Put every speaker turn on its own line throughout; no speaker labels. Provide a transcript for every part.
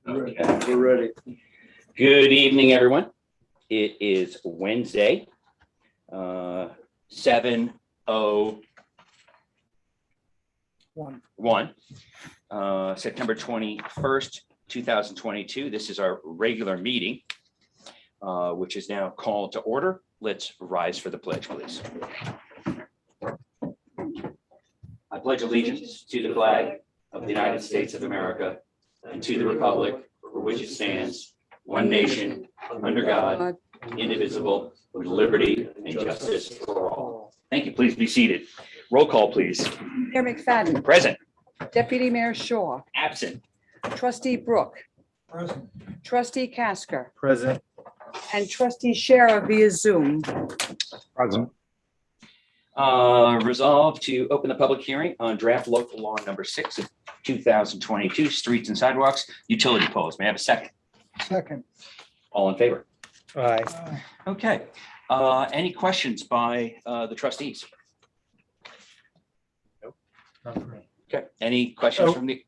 Okay.
We're ready.
Good evening, everyone. It is Wednesday, 7:01, September 21st, 2022. This is our regular meeting, which is now called to order. Let's rise for the pledge, please. I pledge allegiance to the flag of the United States of America and to the republic for which it stands, one nation, under God, indivisible, with liberty and justice for all. Thank you. Please be seated. Roll call, please.
Mayor McFadden,
Present.
Deputy Mayor Shaw,
Absent.
Trustee Brooke,
Present.
Trustee Casker,
Present.
and Trustee Shara via Zoom.
Present.
Resolved to open the public hearing on draft local law number 6 of 2022, streets and sidewalks, utility poles. May I have a second?
Second.
All in favor?
Aye.
Okay. Any questions by the trustees?
Not for me.
Okay. Any questions
Oh.
from the,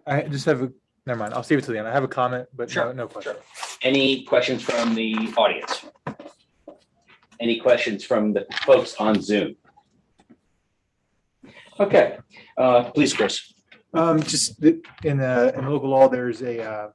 I just have a, never mind, I'll save it to the end. I have a comment, but
Sure,
no question.
any questions from the audience? Any questions from the folks on Zoom? Okay, please, Chris.
Just in local law, there's a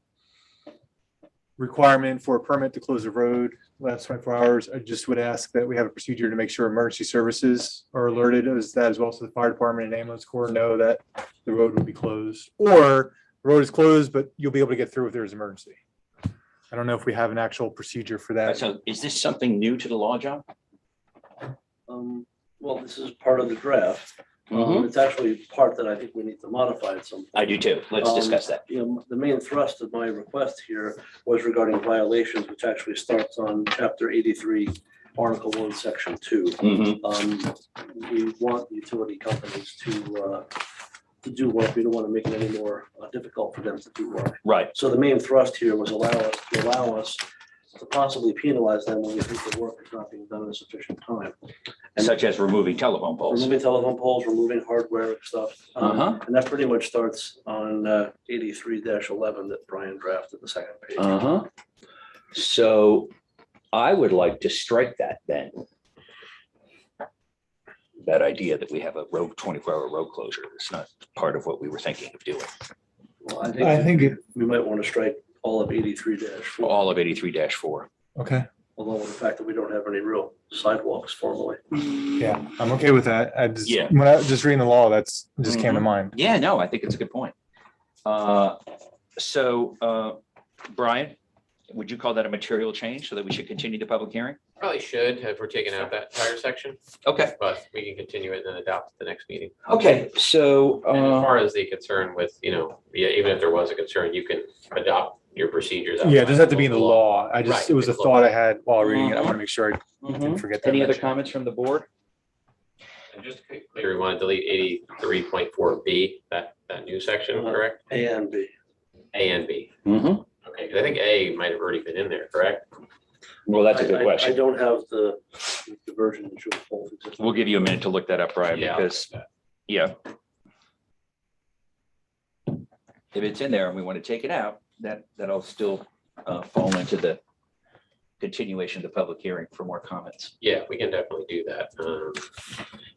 requirement for a permit to close the road last 24 hours. I just would ask that we have a procedure to make sure emergency services are alerted as that, as well as the fire department and ambulance corps know that the road will be closed. Or the road is closed, but you'll be able to get through if there's an emergency. I don't know if we have an actual procedure for that.
So is this something new to the law, John?
Well, this is part of the draft. It's actually part that I think we need to modify at some point.
I do too. Let's discuss that.
The main thrust of my request here was regarding violations, which actually starts on chapter 83, article 1, section 2.
Mhm.
We want utility companies to do work. We don't want to make it any more difficult for them to do work.
Right.
So the main thrust here was allow us to possibly penalize them when we think the work is not being done in a sufficient time. And
Such as removing telephone poles.
removing telephone poles, removing hardware stuff. And that pretty much starts on 83-11 that Brian drafted, the second page.
So I would like to strike that then. That idea that we have a road 24-hour road closure is not part of what we were thinking of doing.
Well,
I think
we might want to strike all of 83-4,
All of 83-4.
okay.
along with the fact that we don't have any real sidewalks formally.
Yeah, I'm okay with that. I just,
Yeah.
when I was just reading the law, that's just came to
Mhm.
mind.
Yeah, no, I think it's a good point. Brian, would you call that a material change so that we should continue the public hearing?
Probably should, if we're taking out that entire section,
Okay,
but we can continue it and then adopt at the next meeting.
okay, so,
And as far as the concern with, yeah, even if there was a concern, you can adopt your procedures.
Yeah, it doesn't have to be in the
local
law. I just,
Right,
it was a
it's
thought I had while reading it. I
Mhm.
want to make sure I didn't
mhm.
forget that.
Any other
mention.
comments from the board?
And just to be clear, we want to delete 83.4B, that new section,
Uh-huh.
correct?
A and B.
A and B.
Mhm.
Okay, 'cause I think A might have already been in there, correct?
Well, that's a
I
good question.
don't have the version that shows both existing.
We'll give you a minute to look that up, Brian,
Yeah, I'll
because,
do that.
yeah. If it's in there and we want to take it out, that'll still fall into the continuation of the public hearing for more comments.
Yeah, we can definitely do that.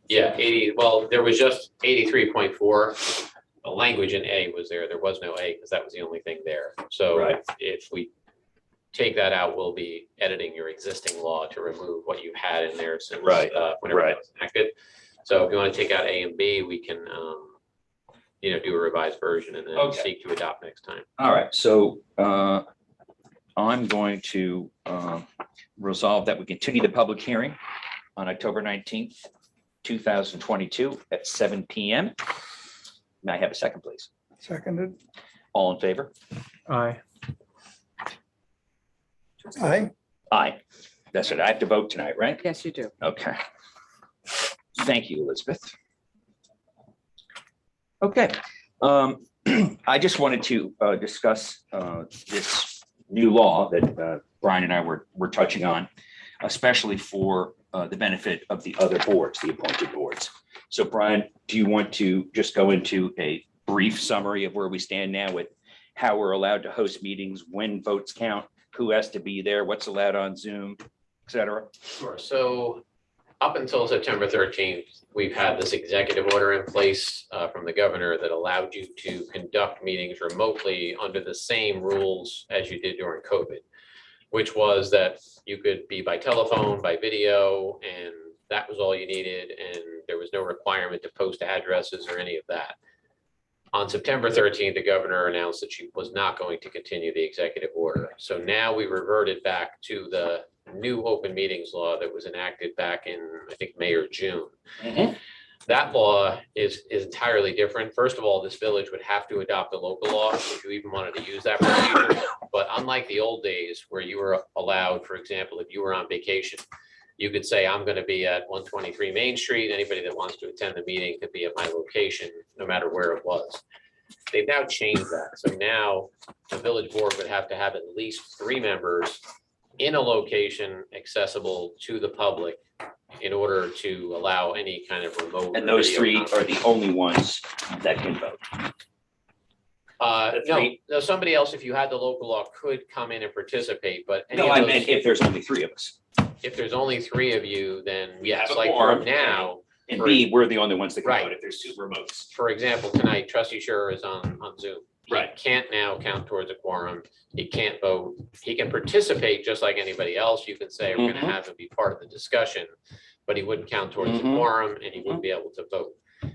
Yeah, well, there was just 83.4. The language in A was there. There was no A because that was the only thing there. So
Right.
if we take that out, we'll be editing your existing law to remove what you had in there since
Right,
whenever
right.
that was enacted. So if you want to take out A and B, we can, do a revised version and then
Okay.
seek to adopt next time.
All right, so I'm going to resolve that we continue the public hearing on October 19th, 2022 at 7 PM. May I have a second, please?
Seconded.
All in favor?
Aye.
Aye.
Aye. That's it. I have to vote tonight, right?
Yes, you do.
Okay. Thank you, Elizabeth. Okay. I just wanted to discuss this new law that Brian and I were touching on, especially for the benefit of the other boards, the appointed boards. So Brian, do you want to just go into a brief summary of where we stand now with how we're allowed to host meetings, when votes count, who has to be there, what's allowed on Zoom, et cetera?
Sure. So up until September 13th, we've had this executive order in place from the governor that allowed you to conduct meetings remotely under the same rules as you did during COVID, which was that you could be by telephone, by video, and that was all you needed. And there was no requirement to post addresses or any of that. On September 13th, the governor announced that she was not going to continue the executive order. So now we reverted back to the new open meetings law that was enacted back in, I think, May or June. That law is entirely different. First of all, this village would have to adopt a local law if you even wanted to use that procedure. But unlike the old days where you were allowed, for example, if you were on vacation, you could say, I'm going to be at 123 Main Street. Anybody that wants to attend the meeting could be at my location, no matter where it was. They've now changed that. So now the village board would have to have at least 3 members in a location accessible to the public in order to allow any kind of remote.
And those
video
3
conference.
are the only ones that can vote.
No, somebody else, if you had the local law, could come in and participate, but any
No,
of
I
those-
meant if there's only 3 of us.
if there's only 3 of you, then
We have
yes,
a
like
quorum,
for now,
And B, we're the only ones that can
Right.
vote if there's 2 remotes.
for example, tonight, trustee Scher is on Zoom. He
Right.
can't now count towards a quorum. He can't vote. He can participate just like anybody else. You can say, we're gonna
Mhm.
have him be part of the discussion, but he wouldn't count towards the
Mhm.
quorum and he wouldn't be able to vote.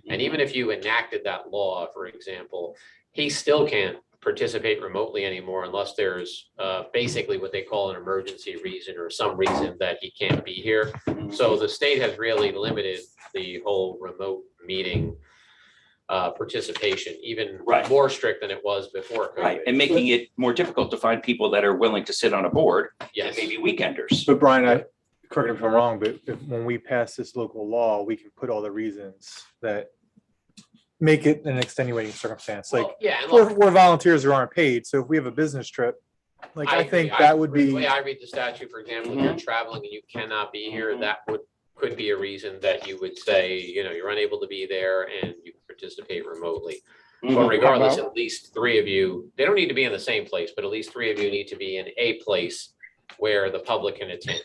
And even if you enacted that law, for example, he still can't participate remotely anymore unless there's basically what they call an emergency reason or some reason that he can't be here. So the state has really limited the whole remote meeting participation, even
Right.
more strict than it was before
Right,
COVID.
and making it more difficult to find people that are willing to sit on a board, and
Yes,
maybe weekenders.
But Brian, correct me if I'm wrong, but when we pass this local law, we can put all the reasons that make it an extenuating circumstance, like
well, yeah, and look,
we're volunteers who aren't paid. So if we have a business trip, like I
agree.
think that would
The
be,
way I read the statute, for example, if you're traveling and you cannot be here,
Mhm.
that could be a reason that you would say, you're unable to be there and you can participate remotely. But
Mhm.
regardless, at least 3 of you, they don't need to be in the same place, but at least 3 of you need to be in a place where the public can attend.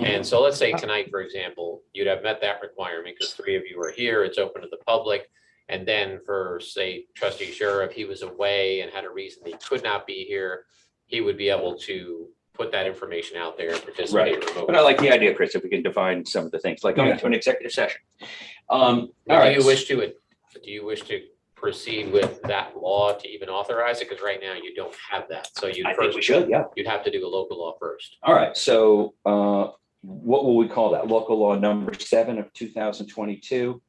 And so let's say tonight, for example, you'd have met that requirement because 3 of you are here, it's open to the public. And then for, say, trustee Scher, if he was away and had a reason he could not be here, he would be able to put that information out there and participate
But I
remotely.
like the idea, Chris, if we can define some of the things, like going to an executive session. All
Do
right.
you wish to proceed with that law to even authorize it? Because right now you don't have that. So
I think we
first,
should, yeah.
you'd have to do a local law first.
All right, so what will we call that? Local law number 7 of 2022.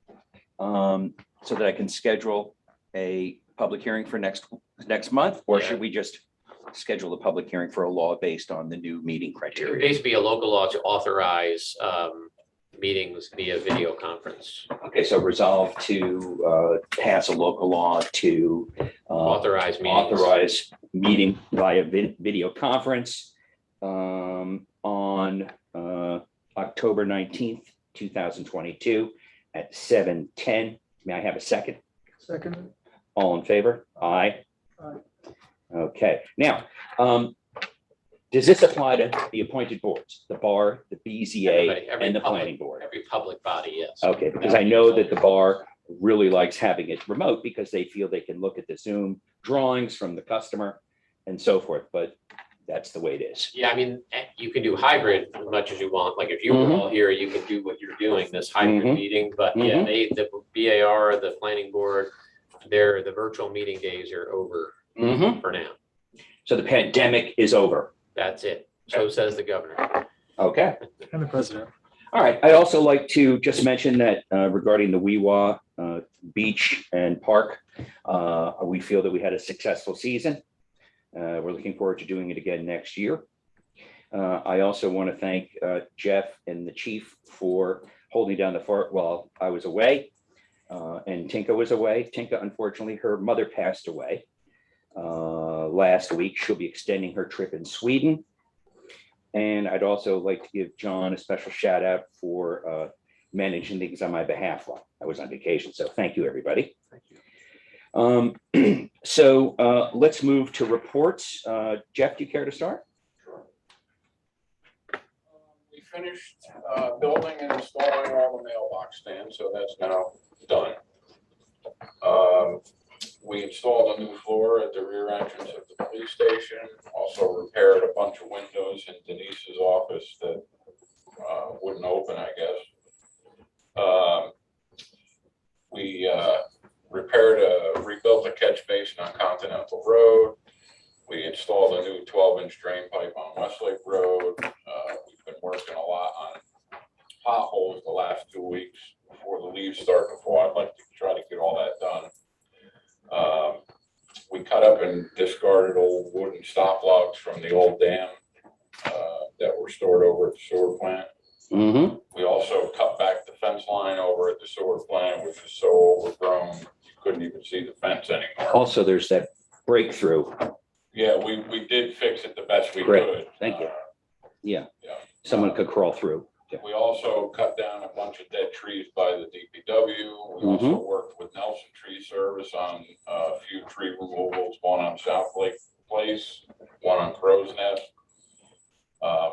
So that I can schedule a public hearing for next month, or
Yeah.
should we just schedule a public hearing for a law based on the new meeting
It would
criteria?
basically be a local law to authorize meetings via video conference,
Okay, so resolve to pass a local law to
authorize meetings.
authorize meeting via video conference on October 19th, 2022 at 7:10. May I have a second?
second,
All in favor? Aye.
Aye.
Okay, now, does this apply to the appointed boards, the bar, the
Everybody,
BZA,
every
and the
public-
planning board?
Every public body, yes.
Okay, because I know that the bar really likes having it remote because they feel they can look at the Zoom drawings from the customer and so forth, but that's the way it is.
Yeah, I mean, you can do hybrid as much as you want. Like if you were
Mhm.
all here, you can do what you're doing, this hybrid
Mhm.
meeting. But yeah, the BAR, the planning board, the virtual meeting days are over for now.
So the pandemic is over.
That's it. So says the governor.
Okay.
and the president.
All right. I'd also like to just mention that regarding the Weewa Beach and Park, we feel that we had a successful season. We're looking forward to doing it again next year. I also want to thank Jeff and the chief for holding down the fort while I was away. And Tinka was away. Tinka, unfortunately, her mother passed away last week. She'll be extending her trip in Sweden. And I'd also like to give John a special shout out for managing things on my behalf while I was on vacation. So thank you, everybody.
Thank you.
So let's move to reports. Jeff, do you care to start?
We finished building and installing all the mailbox stands, so that's now done. We installed a new floor at the rear entrance of the police station, also repaired a bunch of windows in Denise's office that wouldn't open, I guess. We rebuilt a catch basin on Continental Road. We installed a new 12-inch drain pipe on Westlake Road. We've been working a lot on potholes the last 2 weeks before the leaves start to fall. I'd like to try to get all that done. We cut up and discarded old wooden stop logs from the old dam that were stored over at the sewer plant.
Mm-hmm.
We also cut back the fence line over at the sewer plant, which is so overgrown, you couldn't even see the fence anymore.
Also, there's that breakthrough.
Yeah, we did fix it the best we
Great.
could.
Thank you. Yeah.
Yeah.
Someone could crawl through.
We also cut down a bunch of dead trees by the DPW. We also worked with Nelson Tree Service on a few tree removals, one on South Lake Place, one on Crow's Nest.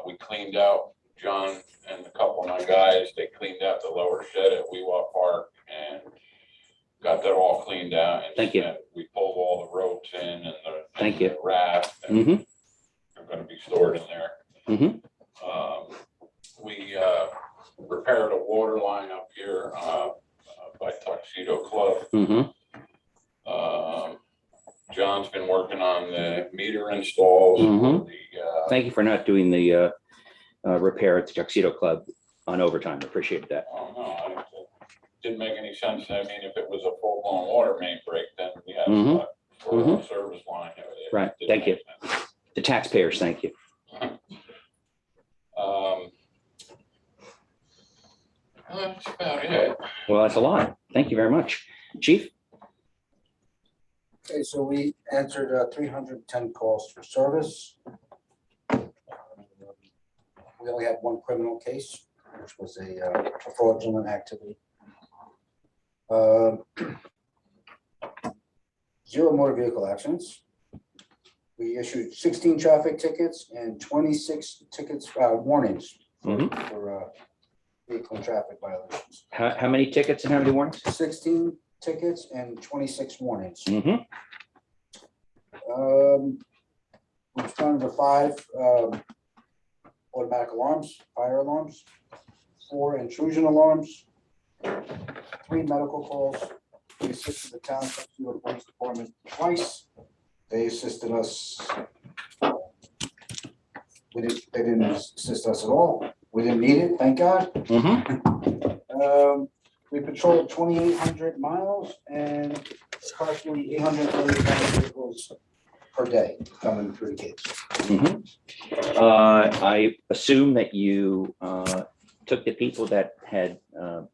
We cleaned out, John and a couple of my guys, they cleaned out the lower shed at Weewah Park and got that all cleaned out. And
Thank you.
We pulled all the ropes in and
Thank you.
the raft. And
Mm-hmm.
they're going to be stored in there.
Mm-hmm.
We repaired a water line up here by Tuxedo Club.
Mm-hmm.
John's been working on the meter installs.
Mhm.
For the,
Thank you for not doing the repair at the Tuxedo Club on overtime. Appreciate that.
oh, no, it didn't make any sense. I mean, if it was a full-blown water main break, then we had
Mhm.
for a service line. It
Right.
didn't
Thank
make
you.
sense.
The taxpayers, thank you.
That's about it.
Well, that's a lot. Thank you very much. Chief?
Okay, so we answered 310 calls for service. We only had one criminal case, which was a fraudulent activity. 0 motor vehicle accidents. We issued 16 traffic tickets and 26 tickets, warnings for vehicle and traffic violations.
How many tickets and how many warnings?
16 tickets and 26 warnings.
Mm-hmm.
We responded to 5 automatic alarms, fire alarms, 4 intrusion alarms, 3 medical calls. We assisted the town Tuxedo Police Department twice. They assisted us. They didn't assist us at all. We didn't need it, thank God.
Mm-hmm.
We patrolled 2,800 miles and approximately 835 vehicles per day coming through the gates.
Mm-hmm. I assume that you took the people that had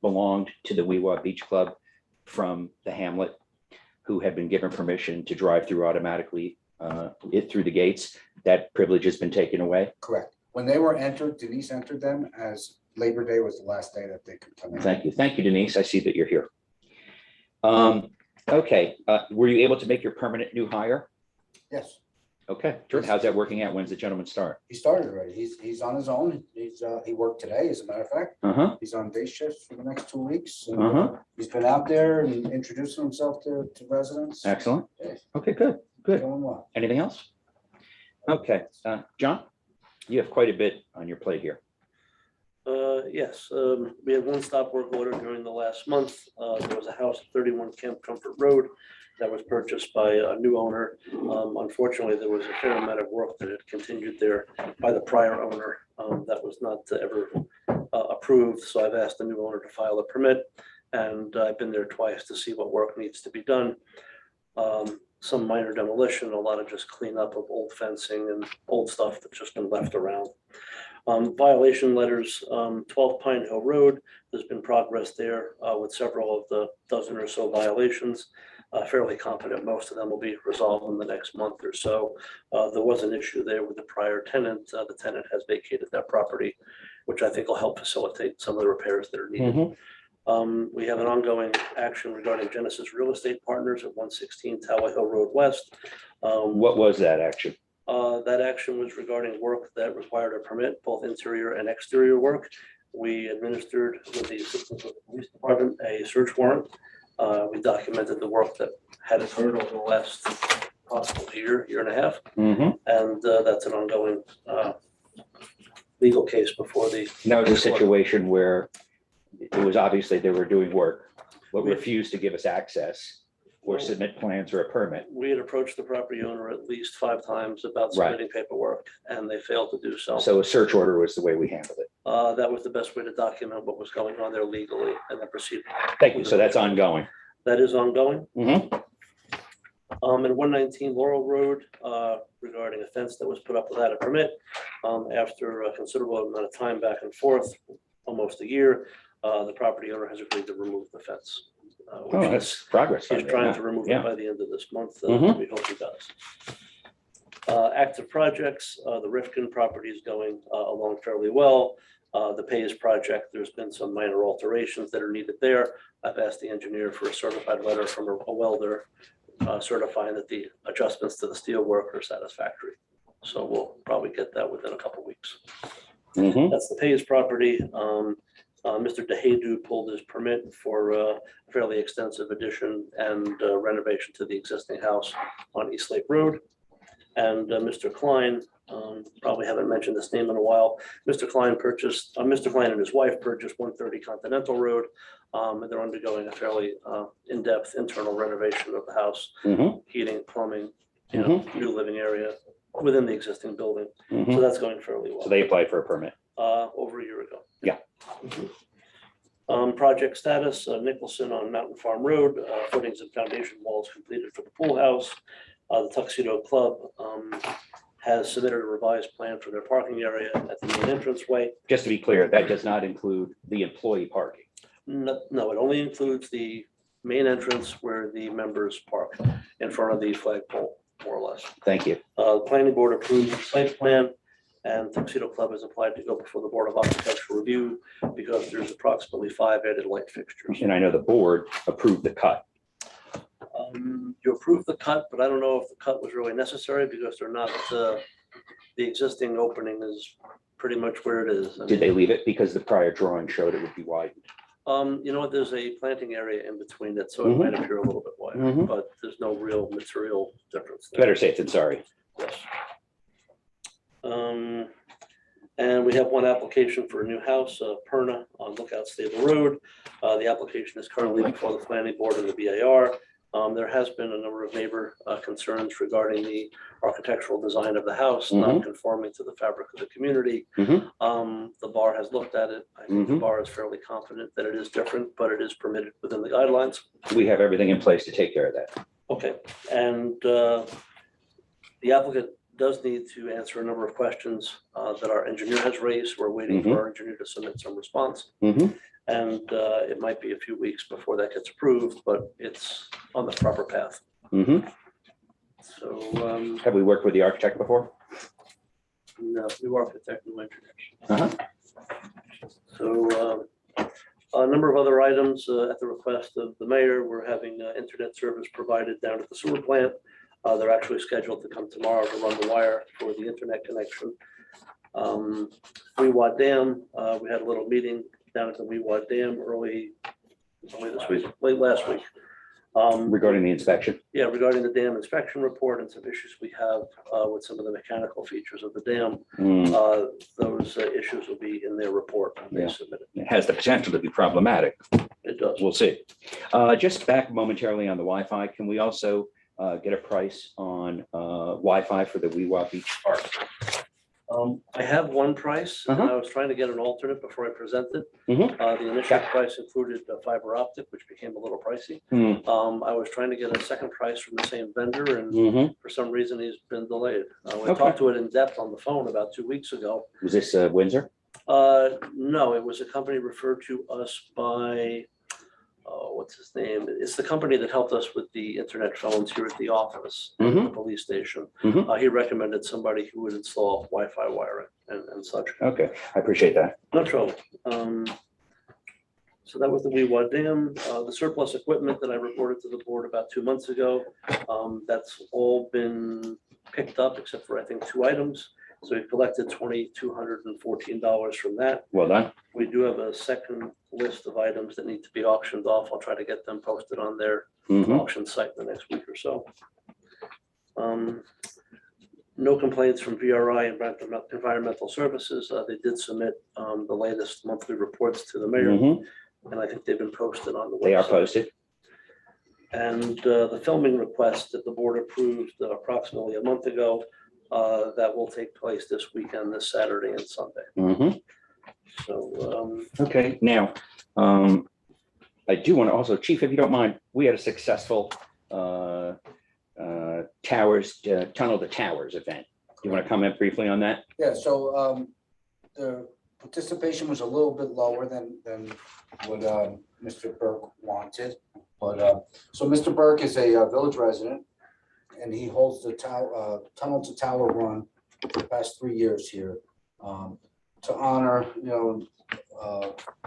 belonged to the Weewah Beach Club from the hamlet who had been given permission to drive through automatically through the gates. That privilege has been taken away.
Correct. When they were entered, Denise entered them as Labor Day was the last day that they could come in.
Thank you. Thank you, Denise. I see that you're here. Okay. Were you able to make your permanent new hire?
Yes,
Okay. Sure. How's that working out? When's the gentleman start?
he started already. He's on his own. He worked today, as a matter of fact.
Uh-huh.
He's on day shifts for the next 2 weeks. and,
Uh-huh.
He's been out there and introducing himself to residents.
Excellent.
Yeah.
Okay, good. Good.
Doing well.
Anything else? Okay. John, you have quite a bit on your plate here.
Yes, we had one stop work order during the last month. There was a house at 31 Camp Comfort Road that was purchased by a new owner. Unfortunately, there was a fair amount of work that had continued there by the prior owner that was not ever approved. So I've asked the new owner to file a permit, and I've been there twice to see what work needs to be done. Some minor demolition, a lot of just cleanup of old fencing and old stuff that's just been left around. Violation letters, 12 Pine Hill Road, there's been progress there with several of the dozen or so violations. Fairly confident most of them will be resolved in the next month or so. There was an issue there with the prior tenant. The tenant has vacated that property, which I think will help facilitate some of the repairs that are needed. We have an ongoing action regarding Genesis Real Estate Partners at 116 Tower Hill Road West.
What was that action?
That action was regarding work that required a permit, both interior and exterior work. We administered, with the assistance of the police department, a search warrant. We documented the work that had occurred over the last possibly year and a half,
Mm-hmm.
and that's an ongoing legal case before the.
That was a situation where it was obviously they were doing work, but refused to give us access or submit plans or a permit.
We had approached the property owner at least 5 times about
Right.
submitting paperwork, and they failed to do so.
So a search order was the way we handled it.
That was the best way to document what was going on there legally and then proceed.
Thank you. So that's ongoing.
That is ongoing.
Mm-hmm.
In 119 Laurel Road, regarding a fence that was put up without a permit. After a considerable amount of time back and forth, almost a year, the property owner has agreed to remove the fence.
Oh,
Which
that's progress.
he's trying to remove it
Yeah.
by the end of this month.
Mhm.
We hope he does. Active projects, the Rifkin property is going along fairly well. The Pays project, there's been some minor alterations that are needed there. I've asked the engineer for a certified letter from a welder certifying that the adjustments to the steel work are satisfactory. So we'll probably get that within a couple weeks.
Mm-hmm.
That's the Pays property. Mr. DeHadu pulled his permit for a fairly extensive addition and renovation to the existing house on East Lake Road. And Mr. Klein, probably haven't mentioned this name in a while. Mr. Klein and his wife purchased 130 Continental Road. And they're undergoing a fairly in-depth internal renovation of the house,
Mm-hmm.
heating, plumbing, new living area within the existing building.
Mm-hmm.
So that's going fairly well.
So they applied for a permit.
Over a year ago.
Yeah.
Mhm. Project status, Nicholson on Mountain Farm Road, footings and foundation walls completed for the pool house. The Tuxedo Club has submitted a revised plan for their parking area at the main entranceway.
Just to be clear, that does not include the employee parking.
No, it only includes the main entrance where the members park in front of the flagpole, more or less.
Thank you.
The planning board approved the site plan, and Tuxedo Club has applied to go before the Board of Architectural Review because there's approximately 5 added light fixtures.
And I know the board approved the cut.
You approved the cut, but I don't know if the cut was really necessary because they're not, the existing opening is pretty much where it is. I
Did
mean,
they leave it because the prior drawing showed it would be widened?
You know what, there's a planting area in between it, so it
Mhm.
might appear a little bit wider,
Mhm.
but there's no real material difference there.
Better safe than sorry.
Yes. And we have one application for a new house, Perna on Lookout Stable Road. The application is currently before the planning board and the BAR. There has been a number of neighbor concerns regarding the architectural design of the house, not
Mhm.
conforming to the fabric of the community.
Mhm.
The bar has looked at it. I think the
Mhm.
bar is fairly confident that it is different, but it is permitted within the guidelines.
We have everything in place to take care of that.
Okay, and the applicant does need to answer a number of questions that our engineer has raised. We're waiting for our engineer to submit some response.
Mhm.
And it might be a few weeks before that gets approved, but it's on the proper path.
Mhm.
So,
Have we worked with the architect before?
no, new architect, new engineers.
Uh-huh.
So a number of other items at the request of the mayor. We're having internet service provided down at the sewer plant. They're actually scheduled to come tomorrow to run the wire for the internet connection. Weewat Dam, we had a little meeting down at the Weewat Dam early this week, late last week.
Regarding the inspection?
Yeah, regarding the dam inspection report and some issues we have with some of the mechanical features of the dam.
Mm,
Those issues will be in their report when they
Yeah.
submit it.
It has the potential to be problematic.
It does.
We'll see. Just back momentarily on the Wi-Fi, can we also get a price on Wi-Fi for the Weewha Beach Park?
I have one price, and
Uh-huh.
I was trying to get an alternate before I presented.
Mhm.
The initial
Okay.
price included fiber optic, which became a little pricey.
Mm,
I was trying to get a second price from the same vendor, and
mhm.
for some reason, he's been delayed. We
Okay.
talked to it in depth on the phone about 2 weeks ago.
Was this Windsor?
No, it was a company referred to us by, what's his name? It's the company that helped us with the internet phones here at the office, and the police station.
Mhm.
He recommended somebody who would install Wi-Fi wiring and such.
Okay, I appreciate that.
No trouble. So that was the Weewha Dam. The surplus equipment that I reported to the board about 2 months ago, that's all been picked up except for, I think, 2 items. So we collected $2,214 from that.
Well done.
We do have a second list of items that need to be auctioned off. I'll try to get them posted on their
Mhm.
auction site in the next week or so. No complaints from VRI and Environmental Services. They did submit the latest monthly reports to the mayor,
Mhm.
and I think they've been posted on the website.
They are posted.
And the filming request that the board approved approximately a month ago, that will take place this weekend, this Saturday and Sunday.
Mhm.
So,
Okay, now, I do want to also, Chief, if you don't mind, we had a successful towers, Tunnel to Towers event. Do you want to comment briefly on that?
Yeah, so the participation was a little bit lower than what Mr. Burke wanted. But so Mr. Burke is a village resident, and he holds the Tunnel to Tower run for the past 3 years here to honor,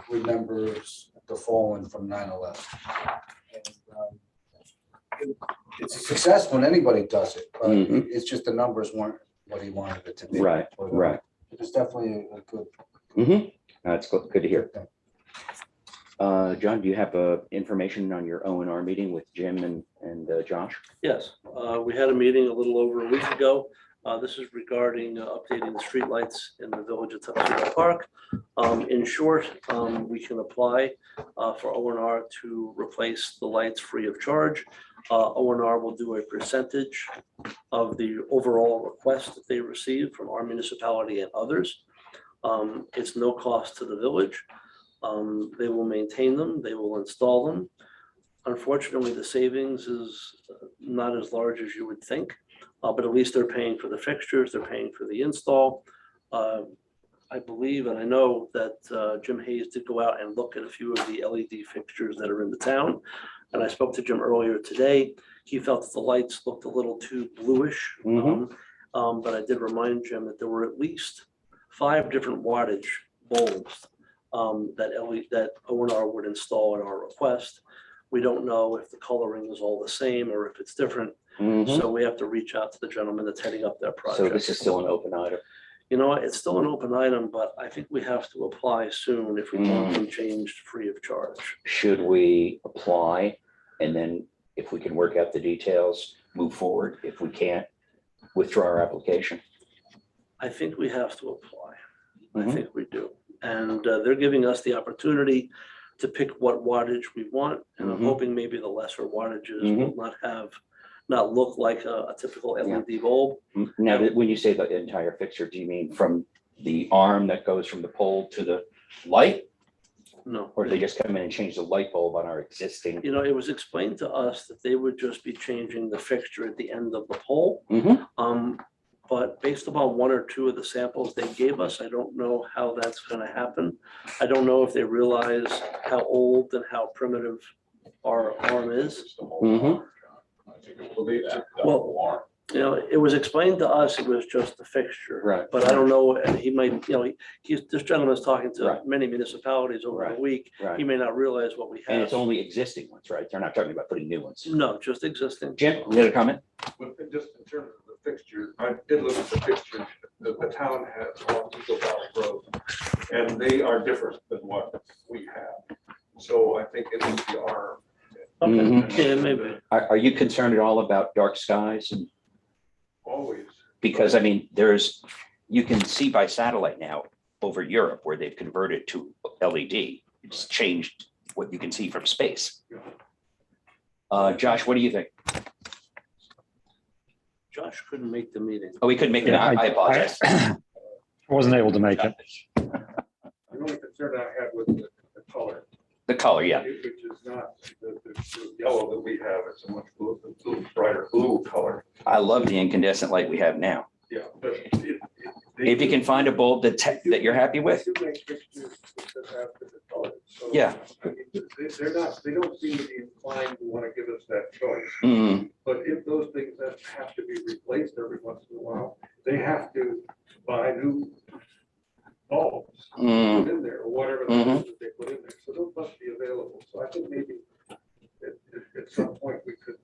remembers the fallen from 9/11. And, it's a success when anybody does it, but
Mhm.
it's just the numbers weren't what he wanted it to be.
Right,
But,
right.
It's definitely a good.
That's good to hear. John, do you have information on your O&R meeting with Jim and Josh?
yes, we had a meeting a little over a week ago. This is regarding updating the streetlights in the village of Tuxedo Park. In short, we can apply for O&R to replace the lights free of charge. O&R will do a percentage of the overall request that they receive from our municipality and others. It's no cost to the village. They will maintain them, they will install them. Unfortunately, the savings is not as large as you would think, but at least they're paying for the fixtures, they're paying for the install. I believe, and I know that Jim Hayes did go out and look at a few of the LED fixtures that are in the town. And I spoke to Jim earlier today. He felt that the lights looked a little too bluish. But I did remind Jim that there were at least 5 different wattage bulbs that O&R would install at our request. We don't know if the coloring is all the same or if it's different. So we have to reach out to the gentleman that's heading up that project.
So this is still an open item.
You know what, it's still an open item, but I think we have to apply soon if we want them changed free of charge.
Should we apply and then if we can work out the details, move forward? If we can't, withdraw our application?
I think we have to apply. I
Mhm.
think we do. And they're giving us the opportunity to pick what wattage we want. And I'm
Mhm.
hoping maybe the lesser wattages
Mhm.
will not look like a typical LED bulb.
Now, when you say the entire fixture, do you mean from the arm that goes from the pole to the light?
No.
Or do they just come in and change the light bulb on our existing?
You know, it was explained to us that they would just be changing the fixture at the end of the pole.
Mhm.
But based upon 1 or 2 of the samples they gave us, I don't know how that's gonna happen. I don't know if they realize how old and how primitive our arm is.
Mhm.
I think it will be that
Well,
double arm.
You know, it was explained to us, it was just the fixture.
Right.
But I don't know, and he might, this gentleman's talking to
Right.
many municipalities over the
Right.
week.
Right.
He may not realize what we have.
And it's only existing ones, right? They're not talking about putting new ones.
No, just existing.
Jim, you had a comment?
But just in terms of the fixture, I did look at the fixtures that the town has on Eagle Valley Road, and they are different than what we have. So I think it is the arm.
Okay,
Mhm.
yeah, maybe.
Are you concerned at all about dark skies? And
Always.
because I mean, you can see by satellite now over Europe where they've converted to LED. It's changed what you can see from space. Josh, what do you think?
Josh couldn't make the meeting.
Oh, we couldn't make it.
Yeah,
I apologize.
Wasn't able to make it.
The only concern I had was the color.
The color, yeah.
Which is not the yellow that we have, it's a much brighter blue color.
I love the incandescent light we have now.
Yeah. But
If you can find a bulb that you're happy with.
They do make fixtures that have different colors. So,
Yeah.
I mean, they don't seem to be inclined to want to give us that choice.
Mm,
But if those things that have to be replaced every once in a while, they have to buy new bulbs
Mm,
put in there, or whatever
Mhm.
that is that they put in there, so those must be available. So I think maybe at some point we could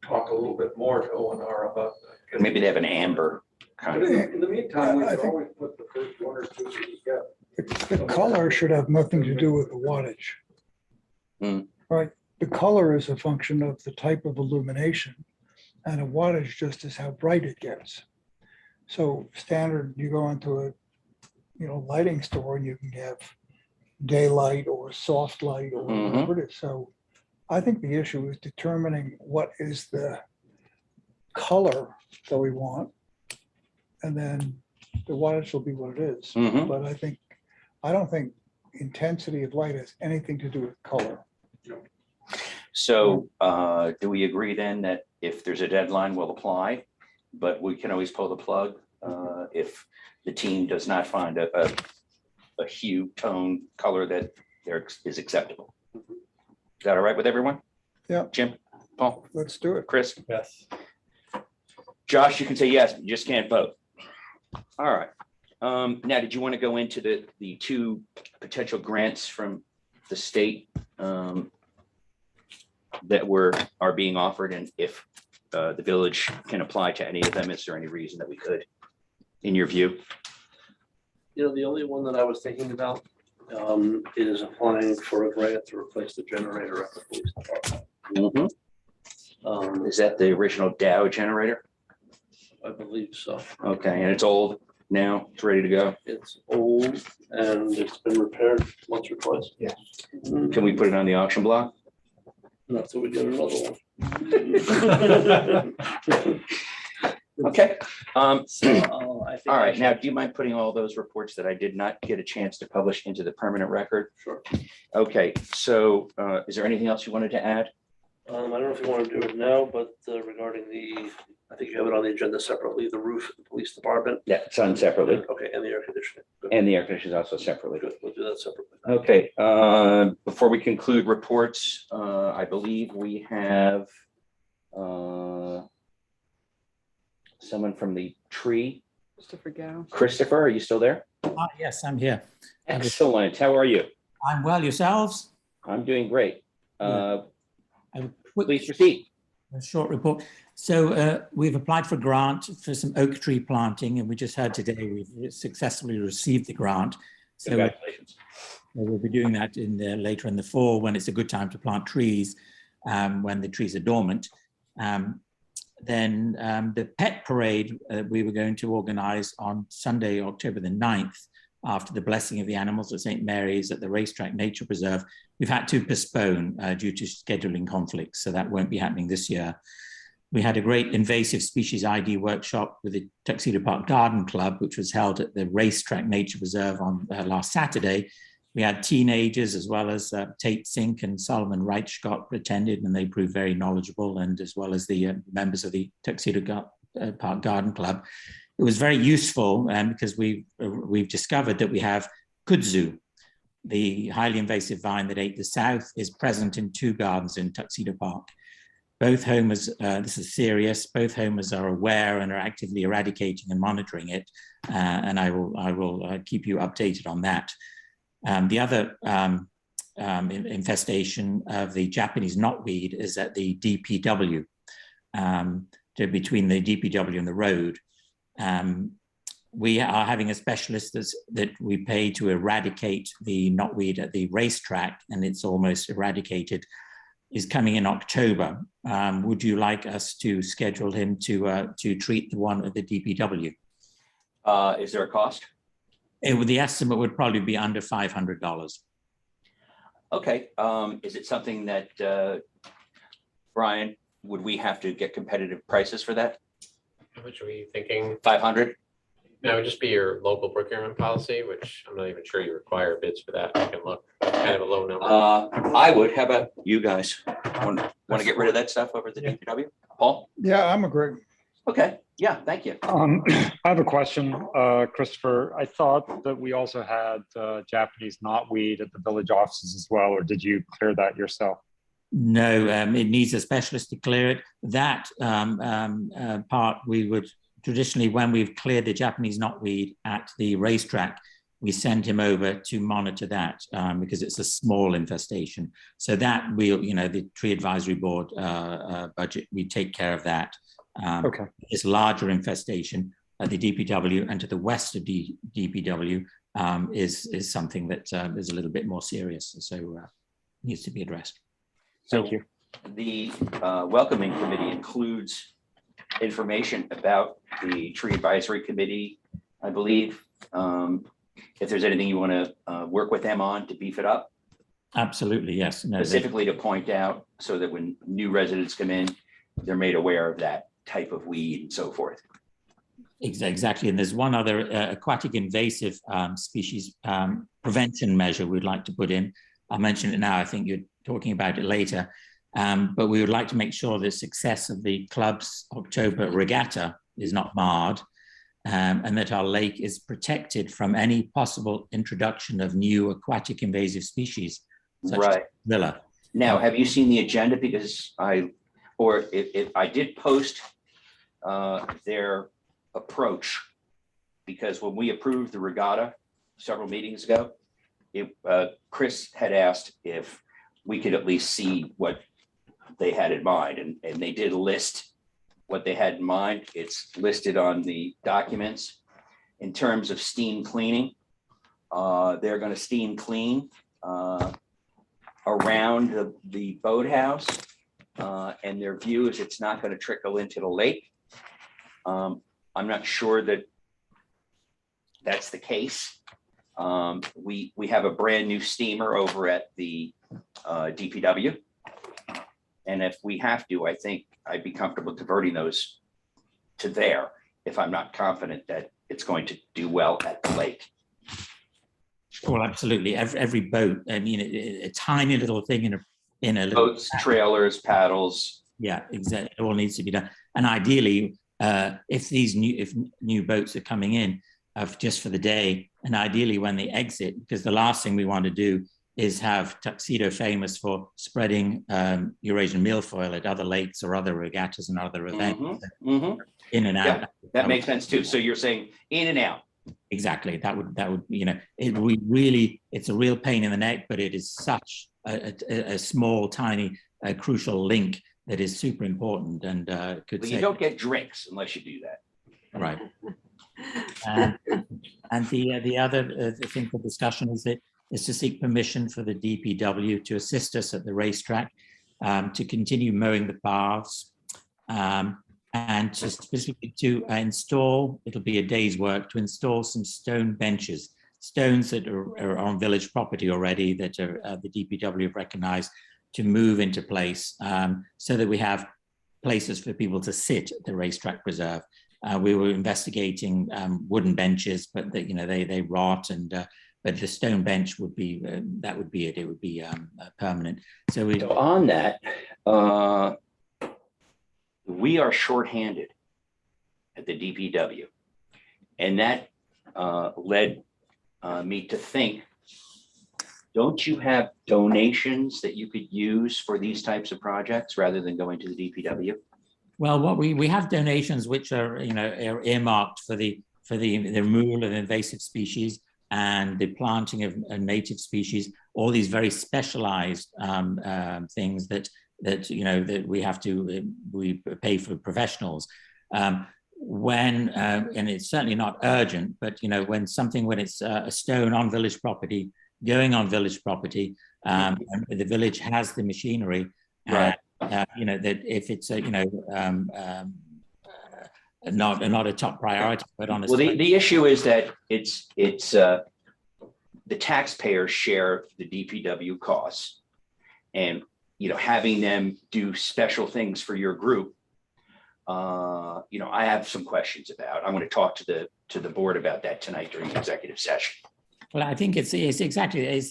talk a little bit more to O and R about that.
maybe they have an amber kind
But
of.
in the meantime, we
I
could
think-
always put the first one or two that we get.
The color should have nothing to do with the wattage.
Hmm.
Right, the color is a function of the type of illumination, and a wattage just is how bright it gets. So standard, you go into a, lighting store and you can have daylight or soft light or
Mhm.
whatever it is. So I think the issue is determining what is the color that we want. And then the wattage will be what it is.
Mhm.
But I don't think intensity of light has anything to do with color.
So do we agree then that if there's a deadline, we'll apply, but we can always pull the plug if the team does not find a hue, tone, color that is acceptable? Is that all right with everyone?
Yeah.
Jim, Paul,
Let's do it.
Chris?
Yes.
Josh, you can say yes, but you just can't vote. All right. Now, did you want to go into the two potential grants from the state that are being offered, and if the village can apply to any of them? Is there any reason that we could, in your view?
The only one that I was thinking about is applying for a grant to replace the generator at the police department.
Is that the original Dow generator?
I believe so.
Okay, and it's old now, it's ready to go.
It's old and it's been repaired once or twice.
Yeah.
Can we put it on the auction block?
Not till we get another one.
Okay.
I think
All
I
right,
should-
now, do you mind putting all those reports that I did not get a chance to publish into the permanent record?
Sure.
Okay, so is there anything else you wanted to add?
I don't know if you want to do it now, but regarding I think you have it on the agenda separately, the roof at the police department.
Yeah, it's done separately,
Okay, and the air conditioning. Good,
and the air conditioning is also separately.
good. We'll do that separately.
Okay, before we conclude reports, I believe we have someone from the tree.
Christopher Gow.
Christopher, are you still there?
Yes, I'm here.
Excellent. How are you?
I'm well. Yourselves?
I'm doing great.
A quick,
Please proceed.
a short report. So we've applied for a grant for some oak tree planting, and we just heard today we've successfully received the grant. So
Congratulations.
we'll be doing that later in the fall when it's a good time to plant trees, when the trees are dormant. Then the pet parade we were going to organize on Sunday, October the 9th, after the blessing of the animals at St. Mary's at the Racetrack Nature Preserve. We've had to postpone due to scheduling conflicts, so that won't be happening this year. We had a great invasive species ID workshop with the Tuxedo Park Garden Club, which was held at the Racetrack Nature Preserve on last Saturday. We had teenagers as well as Tate Sink and Solomon Reichschott attended, and they proved very knowledgeable, and as well as the members of the Tuxedo Park Garden Club. It was very useful because we've discovered that we have kudzu, the highly invasive vine that ate the south, is present in 2 gardens in Tuxedo Park. Both homers, this is serious, both homers are aware and are actively eradicating and monitoring it, and I will keep you updated on that. The other infestation of the Japanese knotweed is at the DPW, between the DPW and the road. We are having a specialist that we pay to eradicate the knotweed at the racetrack, and it's almost eradicated, is coming in October. Would you like us to schedule him to treat the one at the DPW?
Is there a cost?
The estimate would probably be under $500.
Okay, is it something that, Brian, would we have to get competitive prices for that?
How much are we thinking?
500?
That would just be your local procurement policy, which I'm not even sure you require bids for that. I can look, kind of a low number.
I would. How about you guys? Want to get rid of that stuff over at the DPW? Paul?
Yeah, I'm agreeing.
Okay, yeah, thank you.
I have a question, Christopher. I thought that we also had Japanese knotweed at the village offices as well, or did you clear that yourself?
No, it needs a specialist to clear it. That part we would traditionally, when we've cleared the Japanese knotweed at the racetrack, we send him over to monitor that because it's a small infestation. So that we'll, the tree advisory board budget, we take care of that.
Okay.
This larger infestation at the DPW and to the west of DPW is something that is a little bit more serious. So needs to be addressed.
Thank you.
The welcoming committee includes information about the tree advisory committee, I believe. If there's anything you want to work with them on to beef it up,
Absolutely, yes. No,
specifically to point out so that when new residents come in, they're made aware of that type of weed and so forth.
Exactly. And there's one other aquatic invasive species prevention measure we'd like to put in. I'll mention it now. I think you're talking about it later. But we would like to make sure the success of the club's October regatta is not marred, and that our lake is protected from any possible introduction of new aquatic invasive species, such as Villa.
Now, have you seen the agenda? Because I did post their approach, because when we approved the regatta several meetings ago, Chris had asked if we could at least see what they had in mind, and they did list what they had in mind. It's listed on the documents. In terms of steam cleaning, they're going to steam clean around the boathouse, and their view is it's not going to trickle into the lake. I'm not sure that that's the case. We have a brand new steamer over at the DPW. And if we have to, I think I'd be comfortable diverting those to there if I'm not confident that it's going to do well at the lake.
Well, absolutely. Every boat, I mean, a tiny little thing in a little
Boats, trailers, paddles.
Yeah, exactly. It all needs to be done. And ideally, if new boats are coming in just for the day, and ideally when they exit, because the last thing we want to do is have Tuxedo famous for spreading Eurasian milfoil at other lakes or other regattas and other events. In and out.
Yeah, that makes sense too. So you're saying in and out.
Exactly. That would it's a real pain in the neck, but it is such a small, tiny, crucial link that is super important and could
Well, you don't get drinks unless you do that.
Right. And the other thing for discussion is to seek permission for the DPW to assist us at the racetrack to continue mowing the paths and to specifically to install, it'll be a day's work, to install some stone benches, stones that are on village property already that are the DPW have recognized to move into place so that we have places for people to sit at the racetrack preserve. We were investigating wooden benches, but they rot, and but the stone bench would be that would be it. It would be permanent. So
on that, we are shorthanded at the DPW, and that led me to think: don't you have donations that you could use for these types of projects rather than going to the DPW?
Well, what we have donations which are are earmarked for the removal of invasive species and the planting of native species, all these very specialized things that we have to we pay for professionals. When and it's certainly not urgent, but when it's a stone on village property, going on village property, and the village has the machinery,
right.
That if it's not a top priority, but honestly.
Well, the issue is that it's the taxpayers share the DPW costs, and having them do special things for your group. I have some questions about. I want to talk to the board about that tonight during the executive session.
Well, I think it's the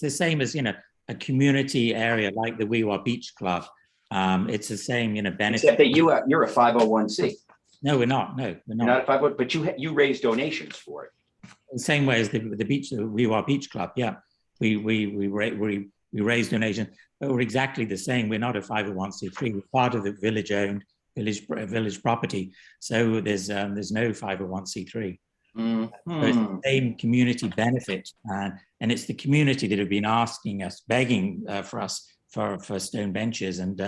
same as a community area like the Weewa Beach Club. It's the same benefit.
Except that you're a 501c.
No, we're not. No, we're not.
You're not a 501, but you raise donations for it.
The same way as the Weewa Beach Club. Yeah, we raise donations, but we're exactly the same. We're not a 501c3. We're part of the village-owned village property. So there's no 501c3. So it's the same community benefit, and it's the community that have been asking us, begging for us for stone benches, and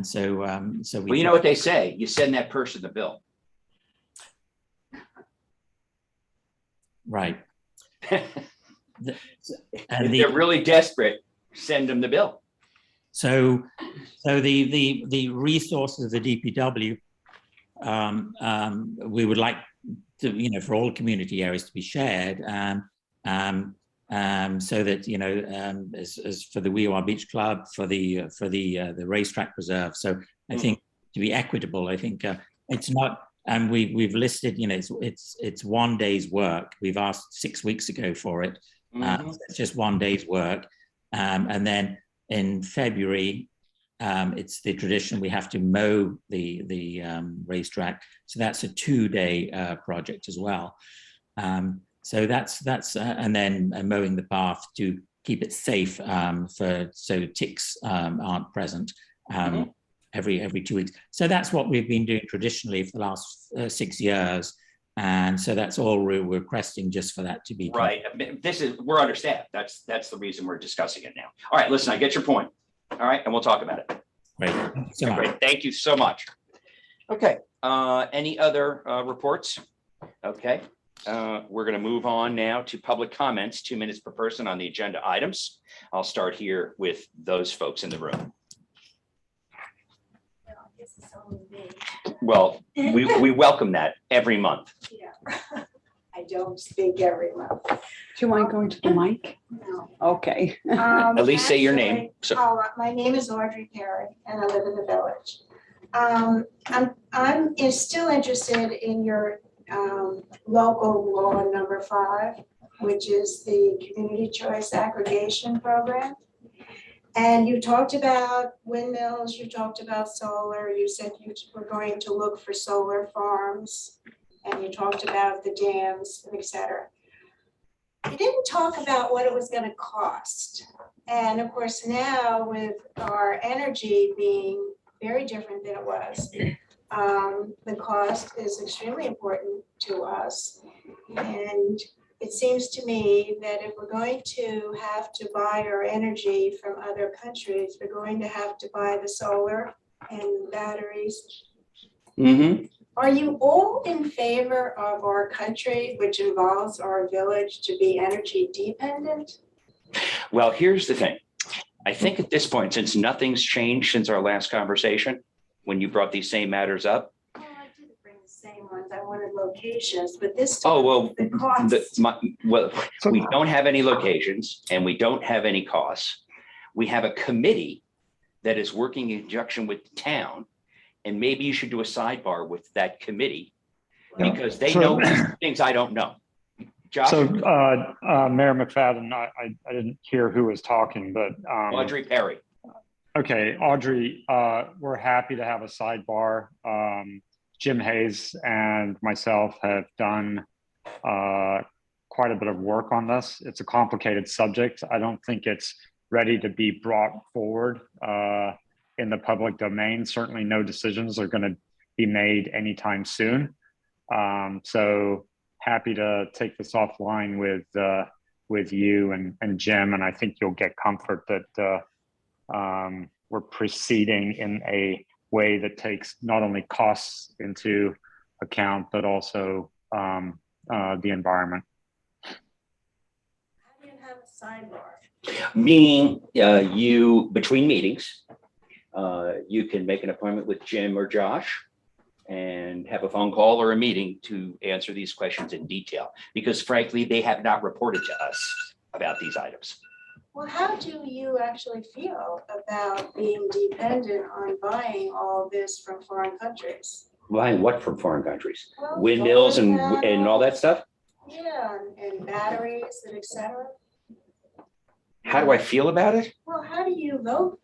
so we.
Well, you know what they say, you send that person the bill.
Right.
If they're really desperate, send them the bill.
So the resources of the DPW, we would like to, for all community areas to be shared, so that as for the Weewa Beach Club, for the racetrack reserve. So I think to be equitable, I think it's not. And we've listed, it's 1 day's work. We've asked 6 weeks ago for it. So it's just 1 day's work, and then in February, it's the tradition we have to mow the racetrack. So that's a 2-day project as well. So that's and then mowing the path to keep it safe so ticks aren't present every 2 weeks. So that's what we've been doing traditionally for the last 6 years. And so that's all we're requesting, just for that to be
right. We're understaffed. That's the reason we're discussing it now. All right, listen, I get your point. All right, and we'll talk about it.
Great.
Great. Thank you so much. Okay. Any other reports? Okay. We're going to move on now to public comments, 2 minutes per person on the agenda items. I'll start here with those folks in the room. Well, we welcome that every month.
Yeah, I don't speak every month.
Do you mind going to the mic?
No.
Okay.
At least say your name.
Actually, my name is Audrey Perry, and I live in the village. I'm still interested in your local law number 5, which is the Community Choice Aggregation Program. And you talked about windmills, you talked about solar, you said you were going to look for solar farms, and you talked about the dams, et cetera. You didn't talk about what it was going to cost. And of course, now with our energy being very different than it was, the cost is extremely important to us. And it seems to me that if we're going to have to buy our energy from other countries, we're going to have to buy the solar and batteries. Are you all in favor of our country, which involves our village, to be energy dependent?
Well, here's the thing. I think at this point, since nothing's changed since our last conversation, when you brought these same matters up.
Well, I didn't bring the same ones. I wanted locations, but this.
Oh, well,
the costs.
We don't have any locations and we don't have any costs. We have a committee that is working in conjunction with the town. And maybe you should do a sidebar with that committee because they know things I don't know. Josh?
So Mayor McFadden, I didn't hear who was talking, but
Audrey Perry.
Okay, Audrey, we're happy to have a sidebar. Jim Hayes and myself have done quite a bit of work on this. It's a complicated subject. I don't think it's ready to be brought forward in the public domain. Certainly no decisions are going to be made anytime soon. So happy to take this offline with you and Jim, and I think you'll get comfort that we're proceeding in a way that takes not only costs into account, but also the environment.
How do you have a sidebar?
Meaning you, between meetings, you can make an appointment with Jim or Josh and have a phone call or a meeting to answer these questions in detail, because frankly, they have not reported to us about these items.
Well, how do you actually feel about being dependent on buying all this from foreign countries?
Buying what from foreign countries?
Well,
Windmills
solar
and all that stuff?
Yeah, and batteries and et cetera.
How do I feel about it?
Well, how do you vote?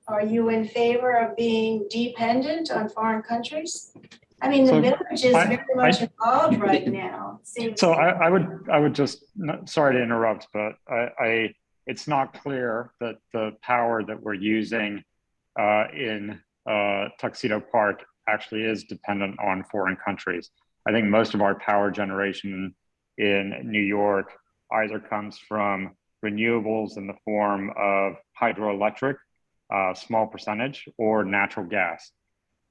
Are you in favor of being dependent on foreign countries? I mean, the village is very much involved right now.
So I would just, sorry to interrupt, but it's not clear that the power that we're using in Tuxedo Park actually is dependent on foreign countries. I think most of our power generation in New York either comes from renewables in the form of hydroelectric, small percentage, or natural gas.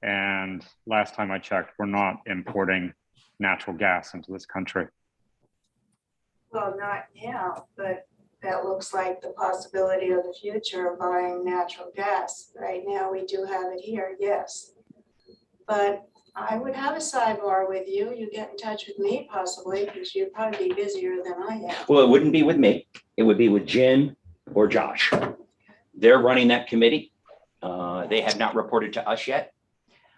And last time I checked, we're not importing natural gas into this country.
Well, not now, but that looks like the possibility of the future of buying natural gas. Right now, we do have it here, yes. But I would have a sidebar with you. You get in touch with me possibly, because you'd probably be busier than I am.
Well, it wouldn't be with me. It would be with Jim or Josh. They're running that committee. They have not reported to us yet.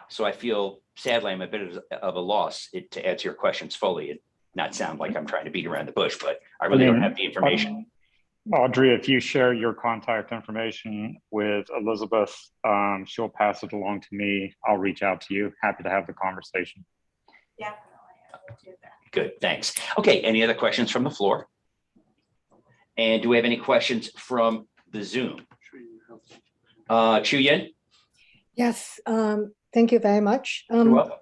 So I feel sadly I'm a bit of a loss to answer your questions fully and not sound like I'm trying to beat around the bush, but I really don't have the information.
Audrey, if you share your contact information with Elizabeth, she'll pass it along to me. I'll reach out to you. Happy to have the conversation.
Definitely, I will do that.
Good, thanks. Okay, any other questions from the floor? And do we have any questions from the Zoom? Chu Yen?
Yes, thank you very much.
You're welcome.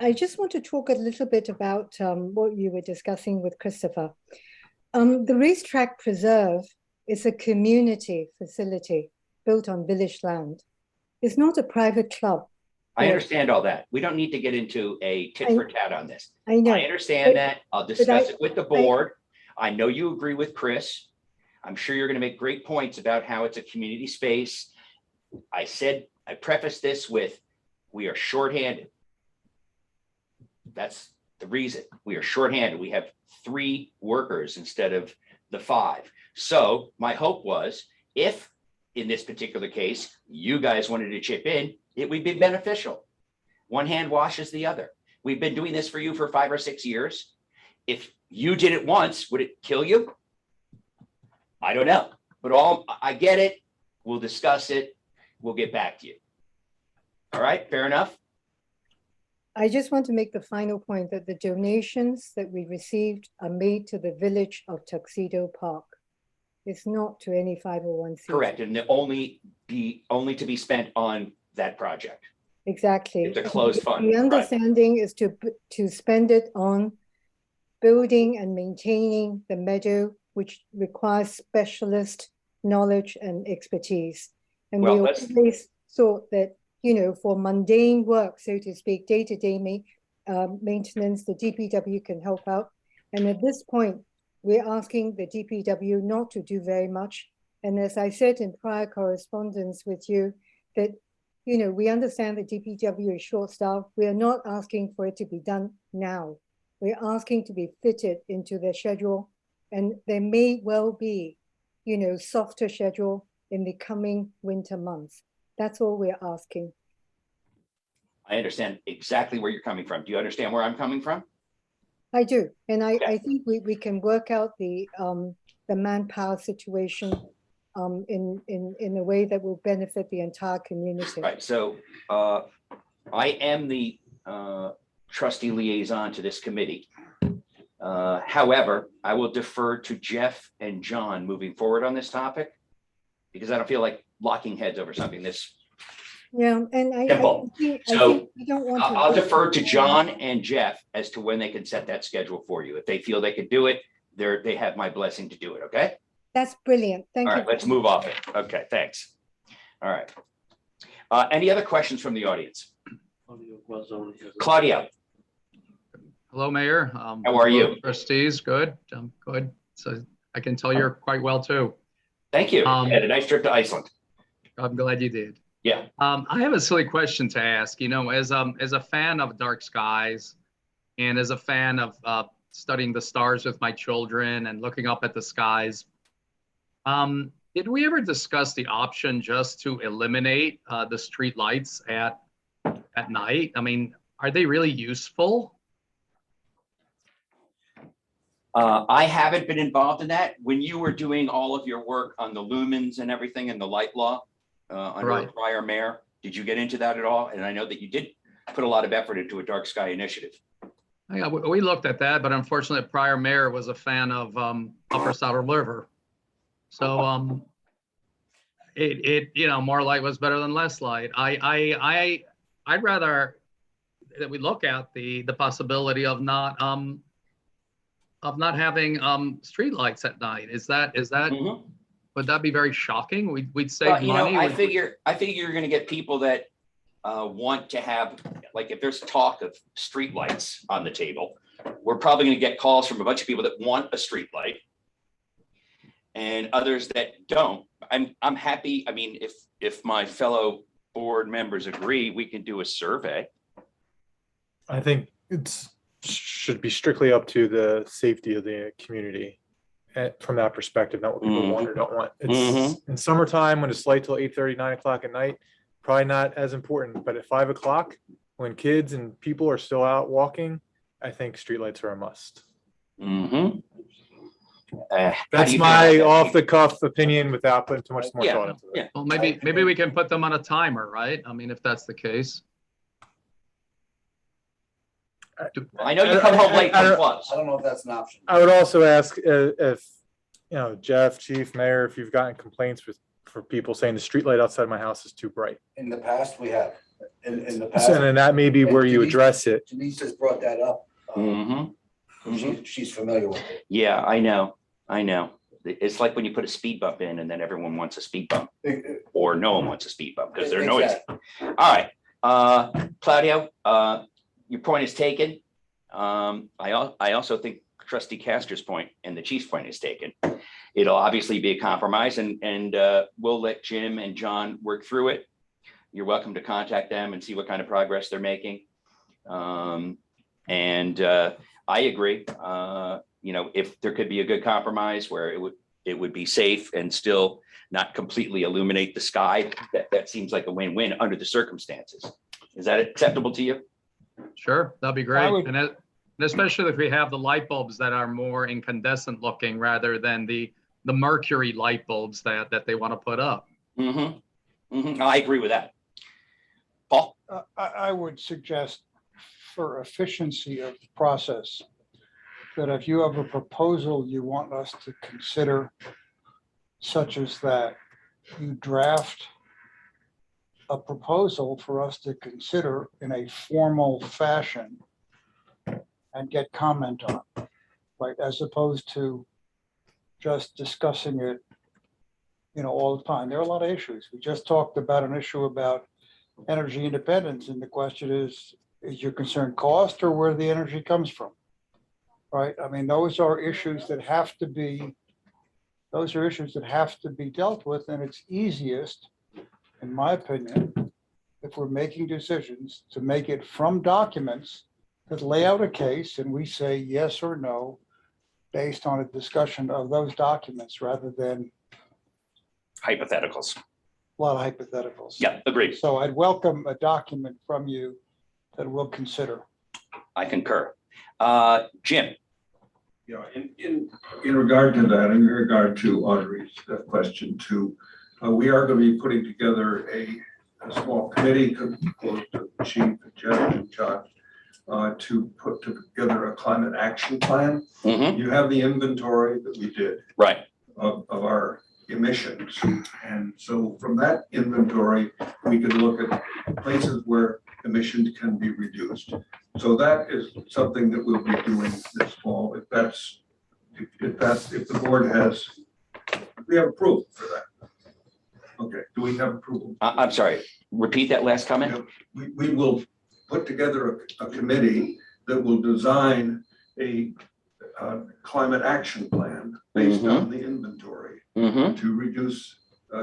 I just want to talk a little bit about what you were discussing with Christopher. The Racetrack Preserve is a community facility built on village land. It's not a private club.
I understand all that. We don't need to get into a tit for tat on this.
I know.
I understand that. I'll discuss it with the board. I know you agree with Chris. I'm sure you're going to make great points about how it's a community space. I prefaced this with, we are shorthanded. That's the reason. We are shorthanded. We have 3 workers instead of the 5. So my hope was, if in this particular case, you guys wanted to chip in, it would be beneficial. One hand washes the other. We've been doing this for you for 5 or 6 years. If you did it once, would it kill you? I don't know, but I get it. We'll discuss it. We'll get back to you. All right, fair enough.
I just want to make the final point that the donations that we received are made to the village of Tuxedo Park. It's not to any 501c.
Correct, and they're only to be spent on that project.
Exactly.
It's a closed fund.
The understanding is to spend it on building and maintaining the meadow, which requires specialist knowledge and expertise. And we always thought that, you know, for mundane work, so to speak, day-to-day maintenance, the DPW can help out. And at this point, we're asking the DPW not to do very much. And as I said in prior correspondence with you, that, you know, we understand the DPW is short-staffed. We are not asking for it to be done now. We're asking to be fitted into their schedule. And there may well be, you know, softer schedule in the coming winter months. That's all we're asking.
I understand exactly where you're coming from. Do you understand where I'm coming from?
I do. And I think we can work out the manpower situation in a way that will benefit the entire community.
Right, so I am the trustee liaison to this committee. However, I will defer to Jeff and John moving forward on this topic, because I don't feel like locking heads over something this.
Yeah, and I think we don't want to.
I'll defer to John and Jeff as to when they can set that schedule for you. If they feel they could do it, they have my blessing to do it, okay?
That's brilliant, thank you.
All right, let's move off it. Okay, thanks. All right. Any other questions from the audience? Claudio.
Hello, Mayor.
How are you?
Trustees, good. I'm good. So I can tell you're quite well too.
Thank you. Had a nice trip to Iceland.
I'm glad you did.
Yeah.
I have a silly question to ask. You know, as a fan of dark skies, and as a fan of studying the stars with my children and looking up at the skies, did we ever discuss the option just to eliminate the street lights at night? I mean, are they really useful?
I haven't been involved in that. When you were doing all of your work on the lumens and everything and the light law under a prior mayor, did you get into that at all? And I know that you did put a lot of effort into a dark sky initiative.
Yeah, we looked at that, but unfortunately, the prior mayor was a fan of Upper Saddle River. So you know, more light was better than less light. I'd rather that we look at the possibility of not having streetlights at night. Is that
Mhm.
would that be very shocking? We'd save
Well,
money.
I
We'd-
figure you're gonna get people that want to have, like, if there's talk of streetlights on the table, we're probably gonna get calls from a bunch of people that want a streetlight and others that don't. I'm happy. I mean, if my fellow board members agree, we can do a survey.
I think should be strictly up to the safety of the community. From that perspective, not what people want or don't want. It's in summertime when it's light till 8:30, 9 o'clock at night, probably not as important, but at 5 o'clock, when kids and people are still out walking, I think streetlights are a must.
Mm-hmm.
That's my off the cuff opinion without putting too much more thought into it.
Yeah.
Well, maybe we can put them on a timer, right? I mean, if that's the case.
I know you come home late from clubs.
I don't know if that's an option.
I would also ask if, Jeff, Chief, Mayor, if you've gotten complaints for people saying the streetlight outside my house is too bright.
In the past, we have. In the past.
And then that may be where you address it.
Denise has brought that up. She's familiar with it.
Yeah, I know. It's like when you put a speed bump in and then everyone wants a speed bump, or no one wants a speed bump because they're noisy. All right, Claudio, your point is taken. I also think Trustee Castor's point and the chief's point is taken. It'll obviously be a compromise, and we'll let Jim and John work through it. You're welcome to contact them and see what kind of progress they're making. I agree. If there could be a good compromise where it would be safe and still not completely illuminate the sky, that seems like a win-win under the circumstances. Is that acceptable to you?
Sure, that'd be great.
would-
And especially if we have the light bulbs that are more incandescent looking rather than the mercury light bulbs that they want to put up.
I agree with that. Paul?
I would suggest for efficiency of the process, that if you have a proposal you want us to consider, such as that, you draft a proposal for us to consider in a formal fashion and get comment on, right? As opposed to just discussing it, all the time. There are a lot of issues. We just talked about an issue about energy independence, and the question is your concern cost or where the energy comes from? Right? I mean, those are issues that have to be dealt with, and it's easiest, in my opinion, if we're making decisions, to make it from documents that lay out a case and we say yes or no based on a discussion of those documents rather than
Hypotheticals.
a lot of hypotheticals.
Yeah, agreed.
So I'd welcome a document from you that we'll consider.
I concur. Jim?
Yeah, in regard to that, in regard to Audrey's question too, we are going to be putting together a small committee composed of Chief, Jeff, and John to put together a climate action plan. You have the inventory that we did
Right.
of our emissions. And so from that inventory, we can look at places where emissions can be reduced. So that is something that we'll be doing this fall. If the board has, we have approval for that. Okay, do we have approval?
I'm sorry, repeat that last comment?
We will put together a committee that will design a climate action plan based on the inventory to reduce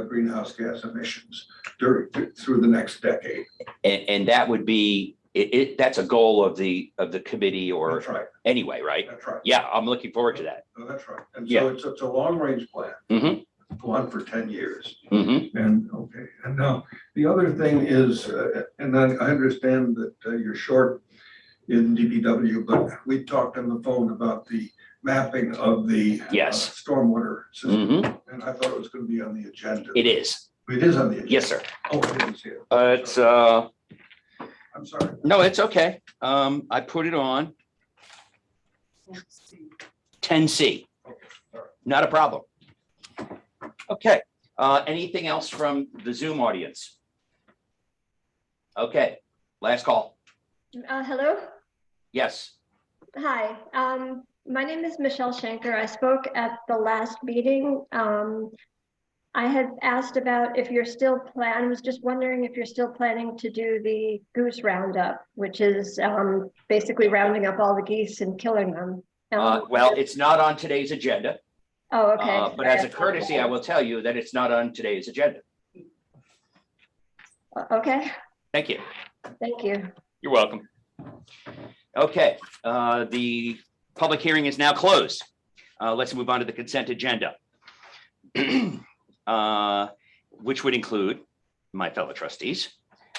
greenhouse gas emissions through the next decade.
And that would be, that's a goal of the committee or
That's right.
Anyway, right?
That's right.
Yeah, I'm looking forward to that.
Oh, that's right. And
Yeah.
so it's a long range plan, go on for 10 years. And okay, and now the other thing is, and I understand that you're short in DPW, but we talked on the phone about the mapping of the stormwater system. And I thought it was going to be on the agenda.
It is.
It is on the agenda.
Yes, sir.
Oh, I didn't see it.
It's
I'm sorry.
no, it's okay. I put it on 10C. Not a problem. Okay, anything else from the Zoom audience? Okay, last call.
Hello.
Yes.
Hi. My name is Michelle Shanker. I spoke at the last meeting. I had asked about if you're still planning, was just wondering if you're still planning to do the goose roundup, which is basically rounding up all the geese and killing them.
Well, it's not on today's agenda,
Oh, okay.
but as a courtesy, I will tell you that it's not on today's agenda.
Okay,
Thank you.
thank you.
You're welcome. Okay, the public hearing is now closed. Let's move on to the consent agenda. Which would include my fellow trustees,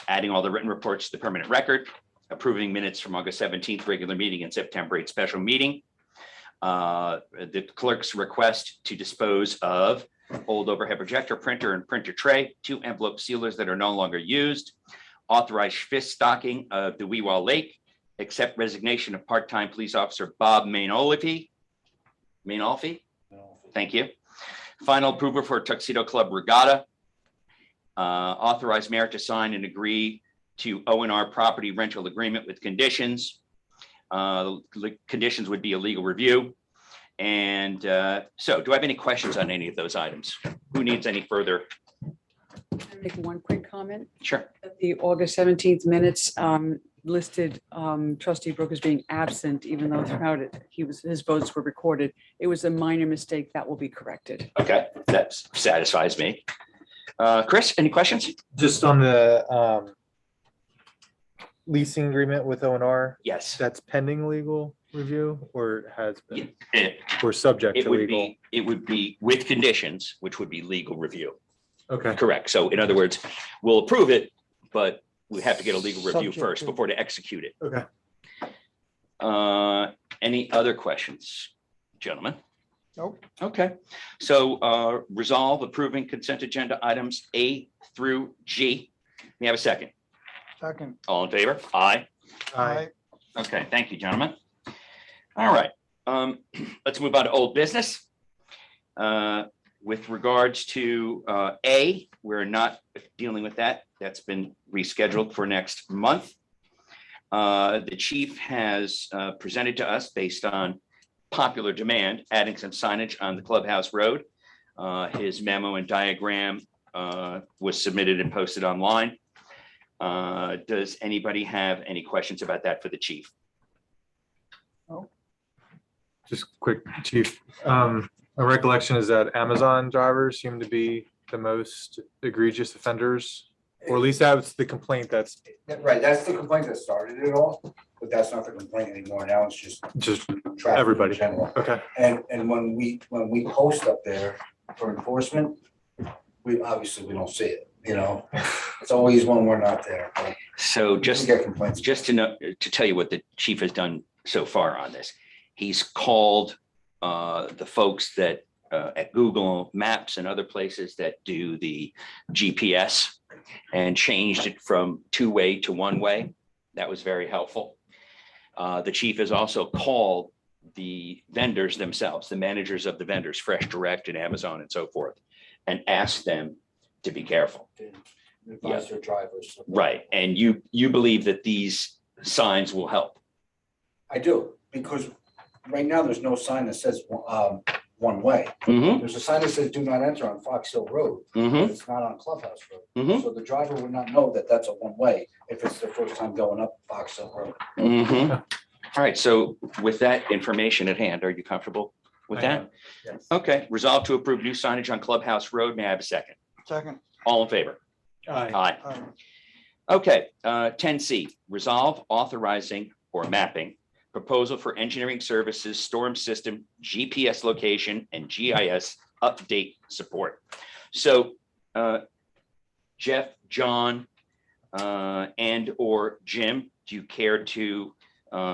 adding all the written reports to the permanent record, approving minutes from August 17th regular meeting and September 8th special meeting. The clerk's request to dispose of old overhead projector, printer, and printer tray, 2 envelope sealers that are no longer used, authorize fifth stocking of the Weewall Lake, accept resignation of part-time police officer Bob Mainolfi. Thank you. Final approval for Tuxedo Club Regatta. Authorize mayor to sign and agree to O&R property rental agreement with conditions. The conditions would be a legal review. And so do I have any questions on any of those items? Who needs any further?
Make one quick comment.
Sure.
The August 17th minutes listed trustee Brooke as being absent, even though throughout it, his votes were recorded. It was a minor mistake that will be corrected.
Okay, that satisfies me. Chris, any questions?
Just on the leasing agreement with O&R,
Yes.
that's pending legal review or has been,
It
or subject to legal?
would be with conditions, which would be legal review.
Okay.
Correct. So in other words, we'll approve it, but we have to get a legal review
Subject
first
to-
before to execute it.
Okay.
Any other questions, gentlemen?
Nope.
Okay, so resolve approving consent agenda items A through G. May I have a second?
Second.
All in favor? Aye.
Aye.
Okay, thank you, gentlemen. All right, let's move on to old business. With regards to A, we're not dealing with that. That's been rescheduled for next month. The chief has presented to us based on popular demand, adding some signage on the Clubhouse Road. His memo and diagram was submitted and posted online. Does anybody have any questions about that for the chief?
Just quick, chief. My recollection is that Amazon drivers seem to be the most egregious offenders, or at least that's the complaint that's
Right, that's the complaint that started it all, but that's not the complaint anymore. Now it's just
just
traffic in
everybody.
general.
Okay.
And when we post up there for enforcement, we don't see it, you know? It's always when we're not there. but
So
we
just
Get complaints.
just to know, to tell you what the chief has done so far on this, he's called the folks that at Google Maps and other places that do the GPS and changed it from 2-way to 1-way. That was very helpful. The chief has also called the vendors themselves, the managers of the vendors, Fresh Direct and Amazon and so forth, and asked them to be careful.
Advise their drivers.
Right, and you believe that these signs will help?
I do, because right now there's no sign that says one way.
Mm-hmm,
There's a sign that says do not enter on Fox Hill Road, but
mm-hmm,
it's not on Clubhouse Road.
mm-hmm,
So the driver would not know that that's a one way if it's their first time going up Fox Hill Road.
mm-hmm. All right, so with that information at hand, are you comfortable with
I
that?
am, yes.
Okay, resolve to approve new signage on Clubhouse Road. May I have a second?
Second.
All in favor?
Aye.
Aye. Okay, 10C, resolve authorizing or mapping proposal for engineering services, storm system, GPS location, and GIS update support. So Jeff, John, and or Jim, do you care to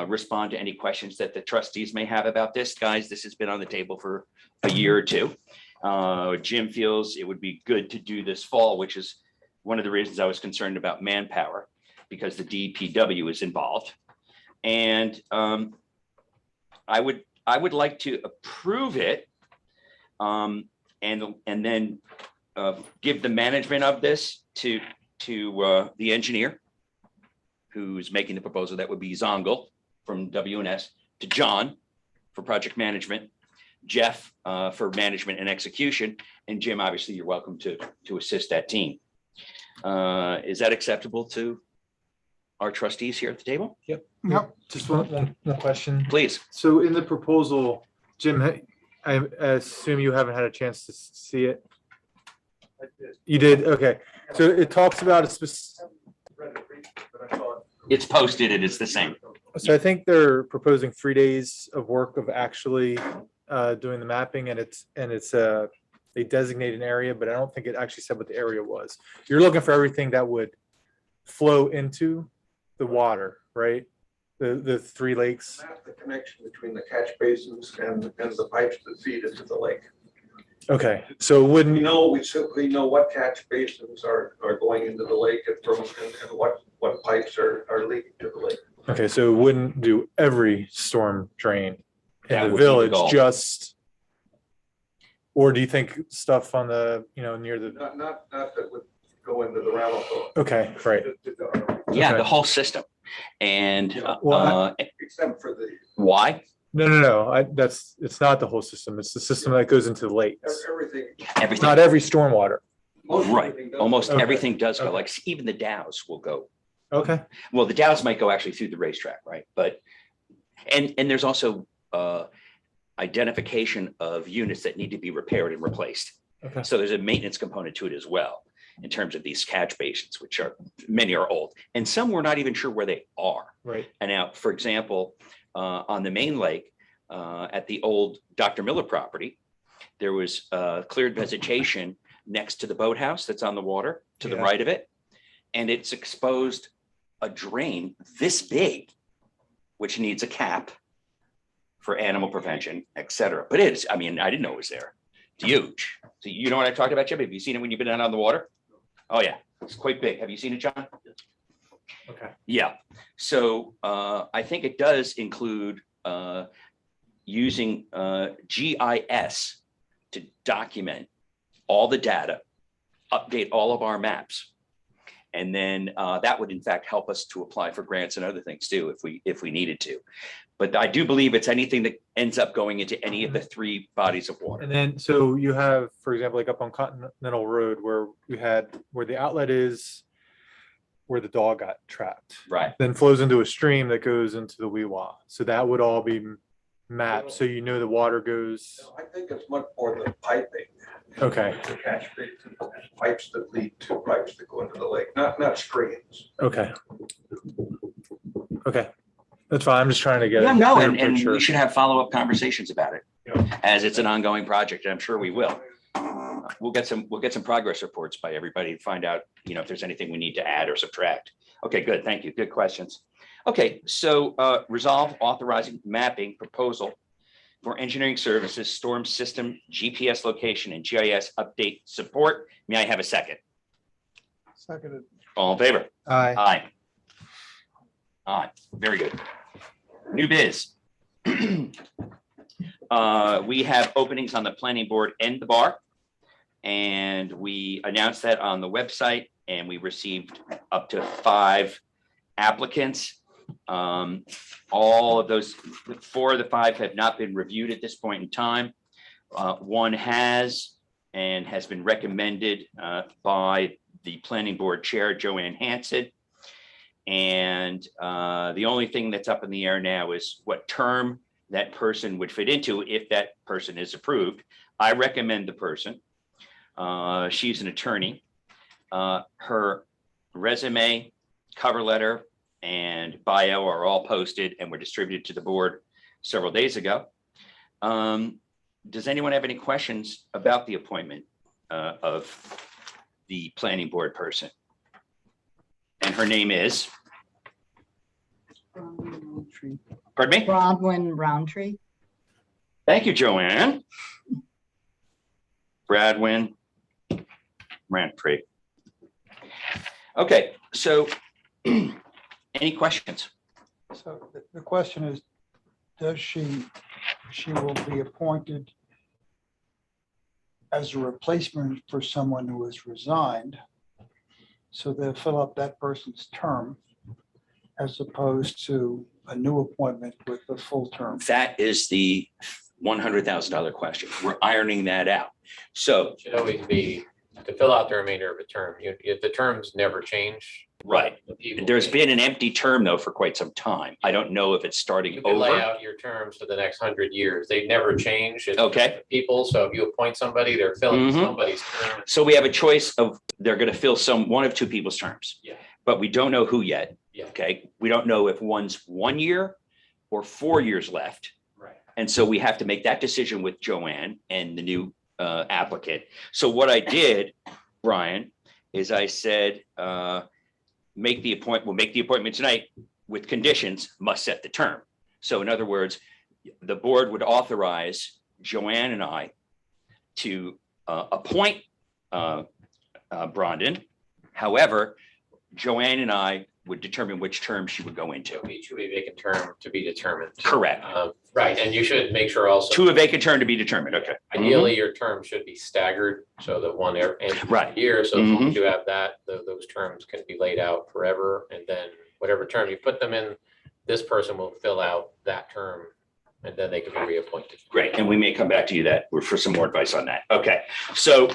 respond to any questions that the trustees may have about this? Guys, this has been on the table for a year or two. Jim feels it would be good to do this fall, which is one of the reasons I was concerned about manpower, because the DPW is involved. And I would like to approve it and then give the management of this to the engineer. who's making the proposal. That would be Zongel from WNS, to John for project management, Jeff for management and execution, and Jim, obviously, you're welcome to assist that team. Is that acceptable to our trustees here at the table?
Yep.
Yep.
Just one question.
Please.
So in the proposal, Jim, I assume you haven't had a chance to see it. You did? Okay. So it talks about a specific.
It's posted and it's the same.
So I think they're proposing 3 days of work of actually doing the mapping, and they designate an area, but I don't think it actually said what the area was. You're looking for everything that would flow into the water, right? The 3 lakes.
Map the connection between the catch basins and the pipes that feed into the lake.
Okay, so wouldn't
We simply know what catch basins are going into the lake and what pipes are leaking to the lake.
Okay, so it wouldn't do every storm drain
That
in the
would be the
village,
goal.
just, or do you think stuff on the, near the,
Not that would go into the Ramapo.
okay, right.
Yeah,
Okay.
the whole system. And
Except for the,
why?
No, it's not the whole system. It's the system that goes into the lakes.
everything.
Everything.
Not every stormwater.
Right. Almost
Okay.
everything does go,
Okay.
like even the Dows will go.
Okay,
Well, the Dows might go actually through the racetrack, right? But, and there's also identification of units that need to be repaired and replaced.
okay.
So there's a maintenance component to it as well, in terms of these catch basins, which many are old, and some we're not even sure where they are.
Right.
And now, for example, on the main lake, at the old Dr. Miller property, there was cleared vegetation next to the boathouse that's on the water to the
Yeah.
right of it. And it's exposed a drain this big, which needs a cap for animal prevention, et cetera. But I didn't know it was there. It's huge. So you know what I talked about, Jim? Have you seen it when you've been out on the water? Oh, yeah, it's quite big. Have you seen it, John?
Okay.
Yeah, so I think it does include using GIS to document all the data, update all of our maps. And then that would in fact help us to apply for grants and other things too, if we needed to. But I do believe it's anything that ends up going into any of the 3 bodies of water.
And then, so you have, for example, like up on Continental Road where the outlet is, where the dog got trapped.
Right.
Then flows into a stream that goes into the Weewa. So that would all be mapped, so the water goes,
I think it's much more the piping.
okay,
The catch basins, and pipes that lead to pipes that go into the lake, not streams.
okay. Okay, that's fine. I'm just trying to get.
Yeah,
a
no,
clear
and
picture.
we should have follow-up conversations about it as it's an ongoing project, and I'm sure we will. We'll get some progress reports by everybody to find out, if there's anything we need to add or subtract. Okay, good. Thank you. Good questions. Okay, so resolve authorizing mapping proposal for engineering services, storm system, GPS location, and GIS update support. May I have a second?
Seconded.
All in favor?
Aye.
Aye. Aye, very good. New biz. We have openings on the planning board and the bar. And we announced that on the website, and we received up to 5 applicants. All of those, 4 of the 5 have not been reviewed at this point in time. One has, and has been recommended by the planning board chair, Joanne Hanson. And the only thing that's up in the air now is what term that person would fit into if that person is approved. I recommend the person. She's an attorney. Her resume, cover letter, and bio are all posted and were distributed to the board several days ago. Does anyone have any questions about the appointment of the planning board person? And her name is, pardon me?
Bronwyn Roundtree.
Thank you, Joanne. Bradwin Roundtree. Okay, so any questions?
So the question is, does she will be appointed as a replacement for someone who has resigned. So they'll fill up that person's term. as opposed to a new appointment with a full term?
That is the $100,000 question. We're ironing that out. So,
It should always be to fill out the remainder of a term. The terms never change.
right.
The people
There's
change.
been an empty term though for quite some time. I don't know if it's starting
You can lay
over.
out your terms for the next 100 years. They never change. It's
Okay.
people, so if you appoint somebody, they're filling
Mhm.
somebody's term.
So we have a choice of, they're going to fill one of two people's terms.
Yeah.
But we don't know who yet.
Yeah.
Okay. We don't know if one's 1 year or 4 years left.
Right.
And so we have to make that decision with Joanne and the new applicant. So what I did, Brian, is I said, we'll make the appointment tonight with conditions, must set the term. So in other words, the board would authorize Joanne and I to appoint Brandon. However, Joanne and I would determine which term she would go into.
Each will be vacant term to be determined.
Correct.
Right, and you should make sure also.
To a vacant term to be determined. Okay.
Ideally, your term should be staggered so that one ends
Right.
year. So as long as you have that, those terms can be laid out forever. And then whatever term you put them in, this person will fill out that term and then they can be reappointed.
Great. And we may come back to you for some more advice on that. Okay. So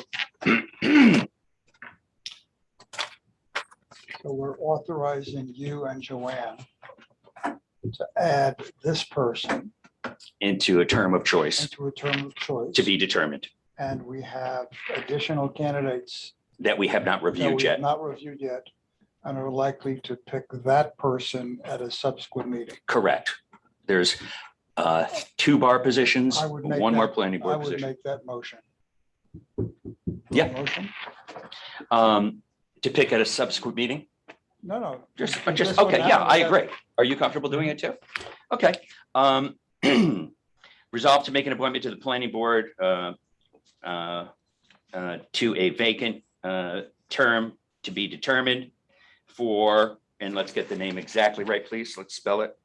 So we're authorizing you and Joanne to add this person
into a term of choice
into a term of choice.
to be determined
And we have additional candidates
that we have not
that
reviewed
we have
yet.
not reviewed yet and are likely to pick that person at a subsequent meeting.
Correct. There's 2 bar positions,
I would make
1 more
that-
planning
I
board
would
position.
make that motion.
Yeah.
Motion?
To pick at a subsequent meeting.
No.
Just,
This one
okay,
now,
yeah, I
we have-
agree. Are you comfortable doing it too? Okay. Resolve to make an appointment to the planning board to a vacant term to be determined for, and let's get the name exactly right, please. Let's spell it.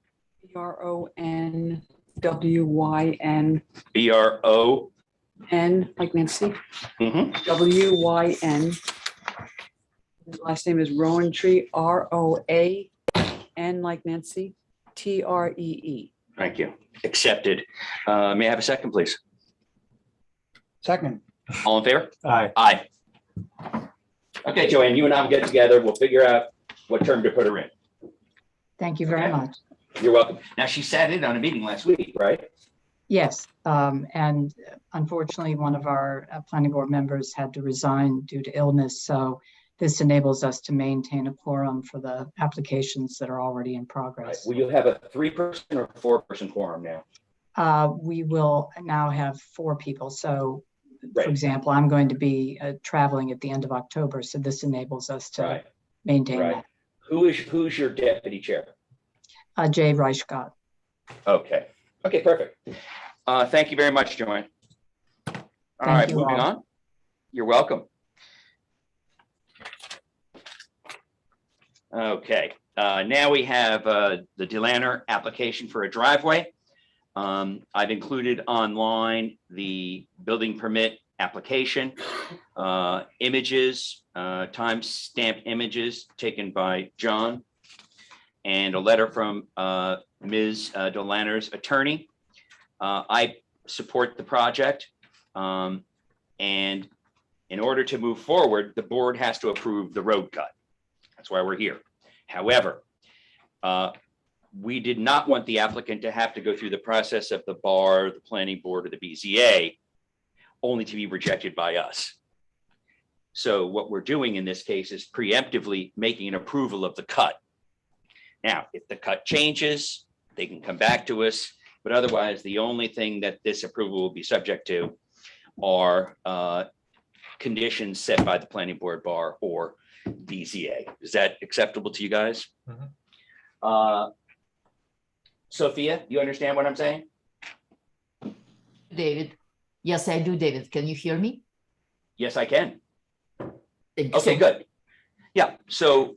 BRONWYN,
BRO.
N like Nancy,
Mhm.
WYN. His last name is Rowantree, ROAN like Nancy, TREE.
Thank you. Accepted. May I have a second, please?
Second.
All in favor?
Aye.
Aye. Okay, Joanne, you and I will get together. We'll figure out what term to put her in.
Thank you very
Okay.
much.
You're welcome. Now, she sat in on a meeting last week, right?
Yes, and unfortunately, one of our planning board members had to resign due to illness. So this enables us to maintain a quorum for the applications that are already in progress.
Will you have a 3-person or 4-person quorum now?
We will now have 4 people. So
Right.
for example, I'm going to be traveling at the end of October. So this enables us to
Right.
maintain
Right. Who's your deputy chair?
that. Jay Reichgott.
Okay. Okay, perfect. Thank you very much, Joanne. All
Thank
right,
you
moving
all.
on. You're welcome. Okay, now we have the Delanner application for a driveway. I've included online the building permit application, images, time-stamped images taken by John, and a letter from Ms. Delanner's attorney. I support the project. And in order to move forward, the board has to approve the road cut. That's why we're here. However, we did not want the applicant to have to go through the process of the bar, the planning board, or the BZA, only to be rejected by us. So what we're doing in this case is preemptively making an approval of the cut. Now, if the cut changes, they can come back to us, but otherwise, the only thing that this approval will be subject to are conditions set by the planning board, bar, or BZA. Is that acceptable to you guys? Sophia, you understand what I'm saying?
David. Yes, I do, David. Can you hear me?
Yes, I can.
Thank you so
Okay,
much.
good. Yeah, so,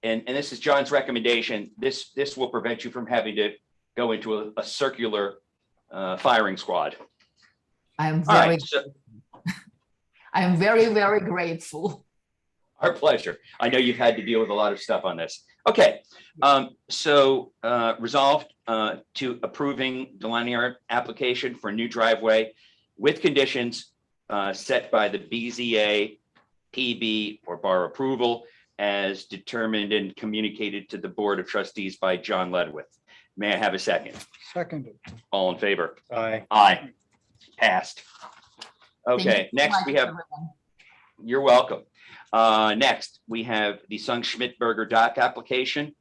and this is John's recommendation. This will prevent you from having to go into a circular firing squad.
I am
All
very,
right, so,
I am very, very grateful.
Our pleasure. I know you've had to deal with a lot of stuff on this. Okay, resolved to approving the linear application for a new driveway with conditions set by the BZA, PB, or bar approval as determined and communicated to the Board of Trustees by John Ledwith. May I have a second?
Seconded.
All in favor?
Aye.
Aye. Passed.
Thank you
Okay,
so
next
much,
we have,
everyone.
you're welcome. Next, we have the Sung Schmidberger dock application.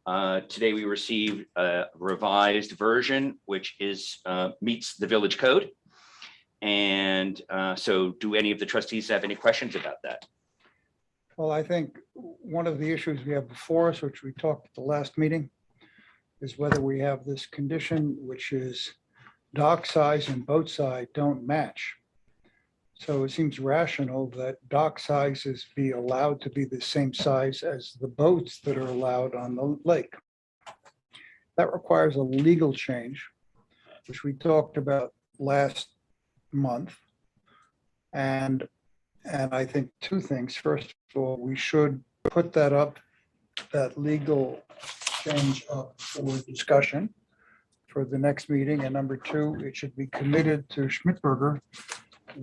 Today we received a revised version, which is meets the village code. And so do any of the trustees have any questions about that?
Well, I think one of the issues we have before us, which we talked at the last meeting, is whether we have this condition, which is dock size and boat size don't match. So it seems rational that dock sizes be allowed to be the same size as the boats that are allowed on the lake. That requires a legal change, which we talked about last month. And I think two things. First of all, we should put that legal change up for discussion for the next meeting. And number two, it should be committed to Schmidberger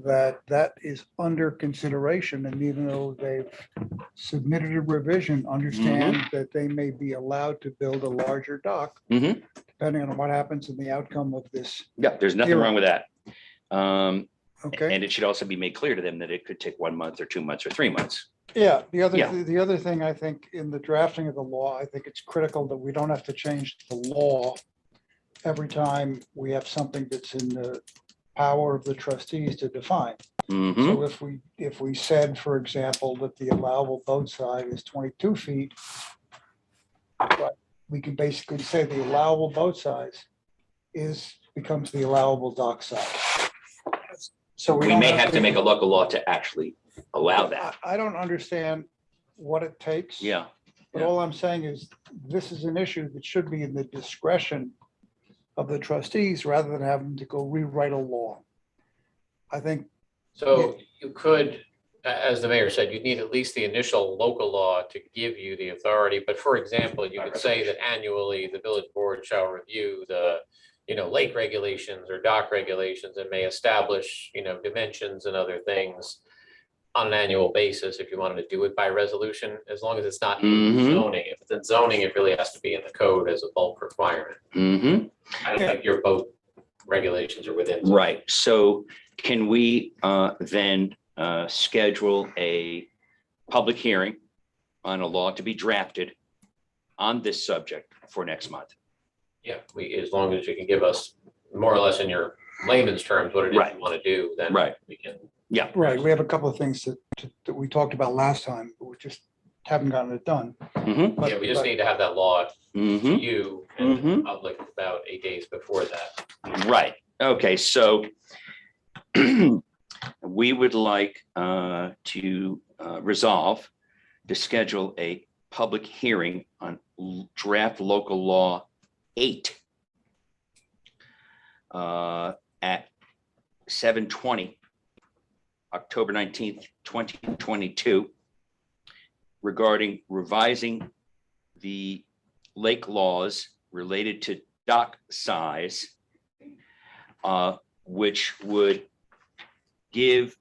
that is under consideration. And even though they've submitted a revision, understand that they may be allowed to build a larger dock, depending on what happens in the outcome of this.
Yeah, there's nothing wrong with that.
Okay.
And it should also be made clear to them that it could take 1 month or 2 months or 3 months.
Yeah,
Yeah.
the other thing I think in the drafting of the law, I think it's critical that we don't have to change the law every time we have something that's in the power of the trustees to define. So if we said, for example, that the allowable boat size is 22 feet, but we can basically say the allowable boat size becomes the allowable dock size. So
We
don't
may have to make a local law to actually allow that.
I don't understand what it takes.
Yeah.
But all I'm saying is this is an issue that should be in the discretion of the trustees rather than having to go rewrite a law. I think.
So you could, as the mayor said, you'd need at least the initial local law to give you the authority. But for example, you could say that annually the village board shall review the, lake regulations or dock regulations and may establish, dimensions and other things on an annual basis if you wanted to do it by resolution, as long as it's not in zoning. If it's in zoning, it really has to be in the code as a bulk requirement. I don't think your boat regulations are within. zoning.
Right. So can we then schedule a public hearing on a law to be drafted on this subject for next month?
Yeah, as long as you can give us more or less in your layman's terms what it is
Right.
you want to do, then
Right.
we can.
Yeah.
Right, we have a couple of things that we talked about last time, but we just haven't gotten it done.
Yeah, we just need to have that law to
Mhm.
you and the public about 8 days before that.
Right. Okay, so we would like to resolve to schedule a public hearing on draft local law 8 at 7:20, October 19th, 2022, regarding revising the lake laws related to dock size, which would give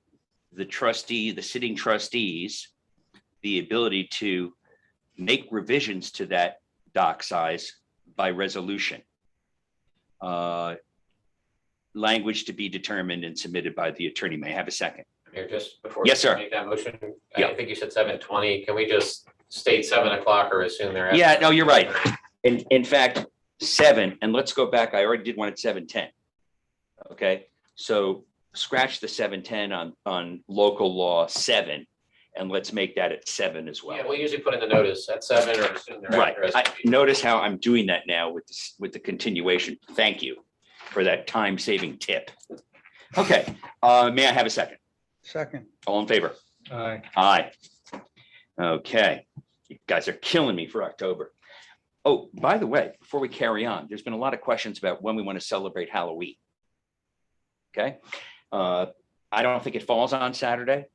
the sitting trustees, the ability to make revisions to that dock size by resolution. Language to be determined and submitted by the attorney. May I have a second?
Mayor, just before.
Yes,
you
sir.
Make that motion,
Yeah.
I think you said 7:20. Can we just state 7 o'clock or as soon thereafter?
Yeah, no, you're right. In fact, 7, and let's go back. I already did one at 7:10. Okay, so scratch the 7:10 on local law 7, and let's make that at 7 as well.
Yeah, we usually put in the notice at 7 or as soon
Right.
thereafter.
Notice how I'm doing that now with the continuation. Thank you for that time-saving tip. Okay, may I have a second?
Second.
All in favor?
Aye.
Aye. Okay, you guys are killing me for October. Oh, by the way, before we carry on, there's been a lot of questions about when we want to celebrate Halloween. Okay, I don't think it falls on Saturday.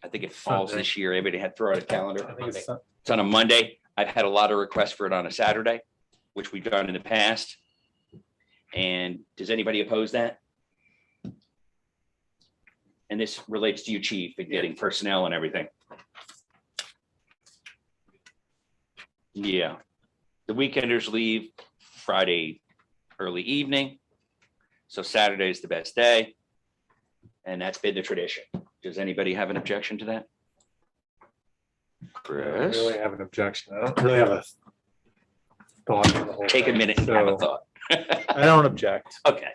I think it falls
Sunday.
this year. Everybody had to throw out a calendar.
I think it's
It's on a Monday. I've had a lot of requests for it on a Saturday, which we've done in the past. And does anybody oppose that? And this relates to you, chief, and getting personnel and everything. Yeah, the weekenders leave Friday early evening. So Saturday is the best day. And that's been the tradition. Does anybody have an objection to that?
I don't
Chris,
really have an objection. I don't really have a thought on the whole
take a
thing,
minute and have a
so
thought.
I don't object.
Okay.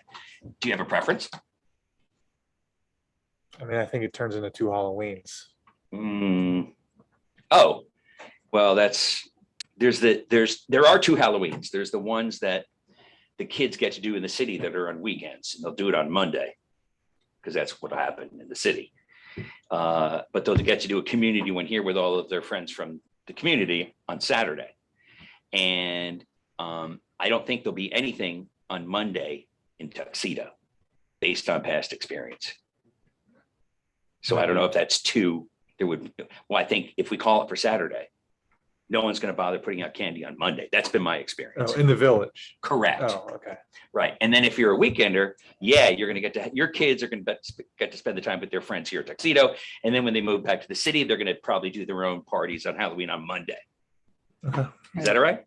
Do you have a preference?
I mean, I think it turns into 2 Halloweens.
Oh, well, there are 2 Halloweens. There's the ones that the kids get to do in the city that are on weekends, and they'll do it on Monday, because that's what happened in the city. But they'll get to do a community one here with all of their friends from the community on Saturday. And I don't think there'll be anything on Monday in Tuxedo based on past experience. So I don't know if that's 2. I think if we call it for Saturday, no one's going to bother putting out candy on Monday. That's been my experience.
Oh, in the village.
Correct.
Oh, okay.
Right. And then if you're a weekender, yeah, you're going to your kids are going to get to spend the time with their friends here at Tuxedo. And then when they move back to the city, they're going to probably do their own parties on Halloween on Monday.
Okay.
Is that all right?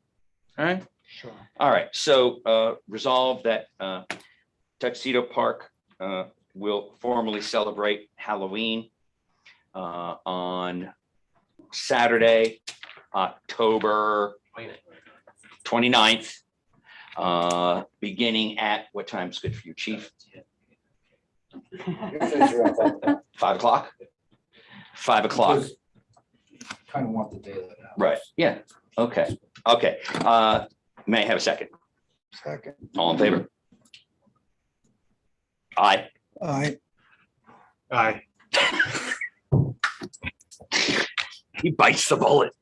All right.
Sure.
All right. So resolve that Tuxedo Park will formally celebrate Halloween on Saturday, October 29th, beginning at what time's good for you, chief?
Usually it's around
5 o'clock? 5 o'clock.
Kind of want the day of that.
Right. Yeah. Okay. Okay. May I have a second?
Second.
All in favor? Aye.
Aye.
Aye.
He bites the bullet.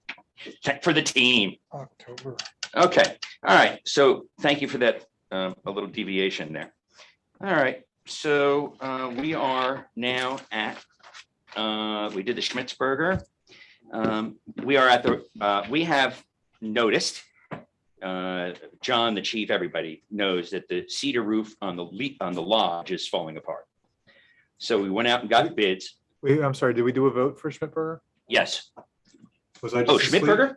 For the team.
October.
Okay. All right. So thank you for that, a little deviation there. All right. So we are now at, we did the Schmitzberger. We are at the, we have noticed, John, the chief, everybody knows that the cedar roof on the lodge is falling apart. So we went out and got bids.
Wait, I'm sorry, did we do a vote for Schmidtberger?
Yes.
Was I
Oh,
just asleep?
Schmidtberger?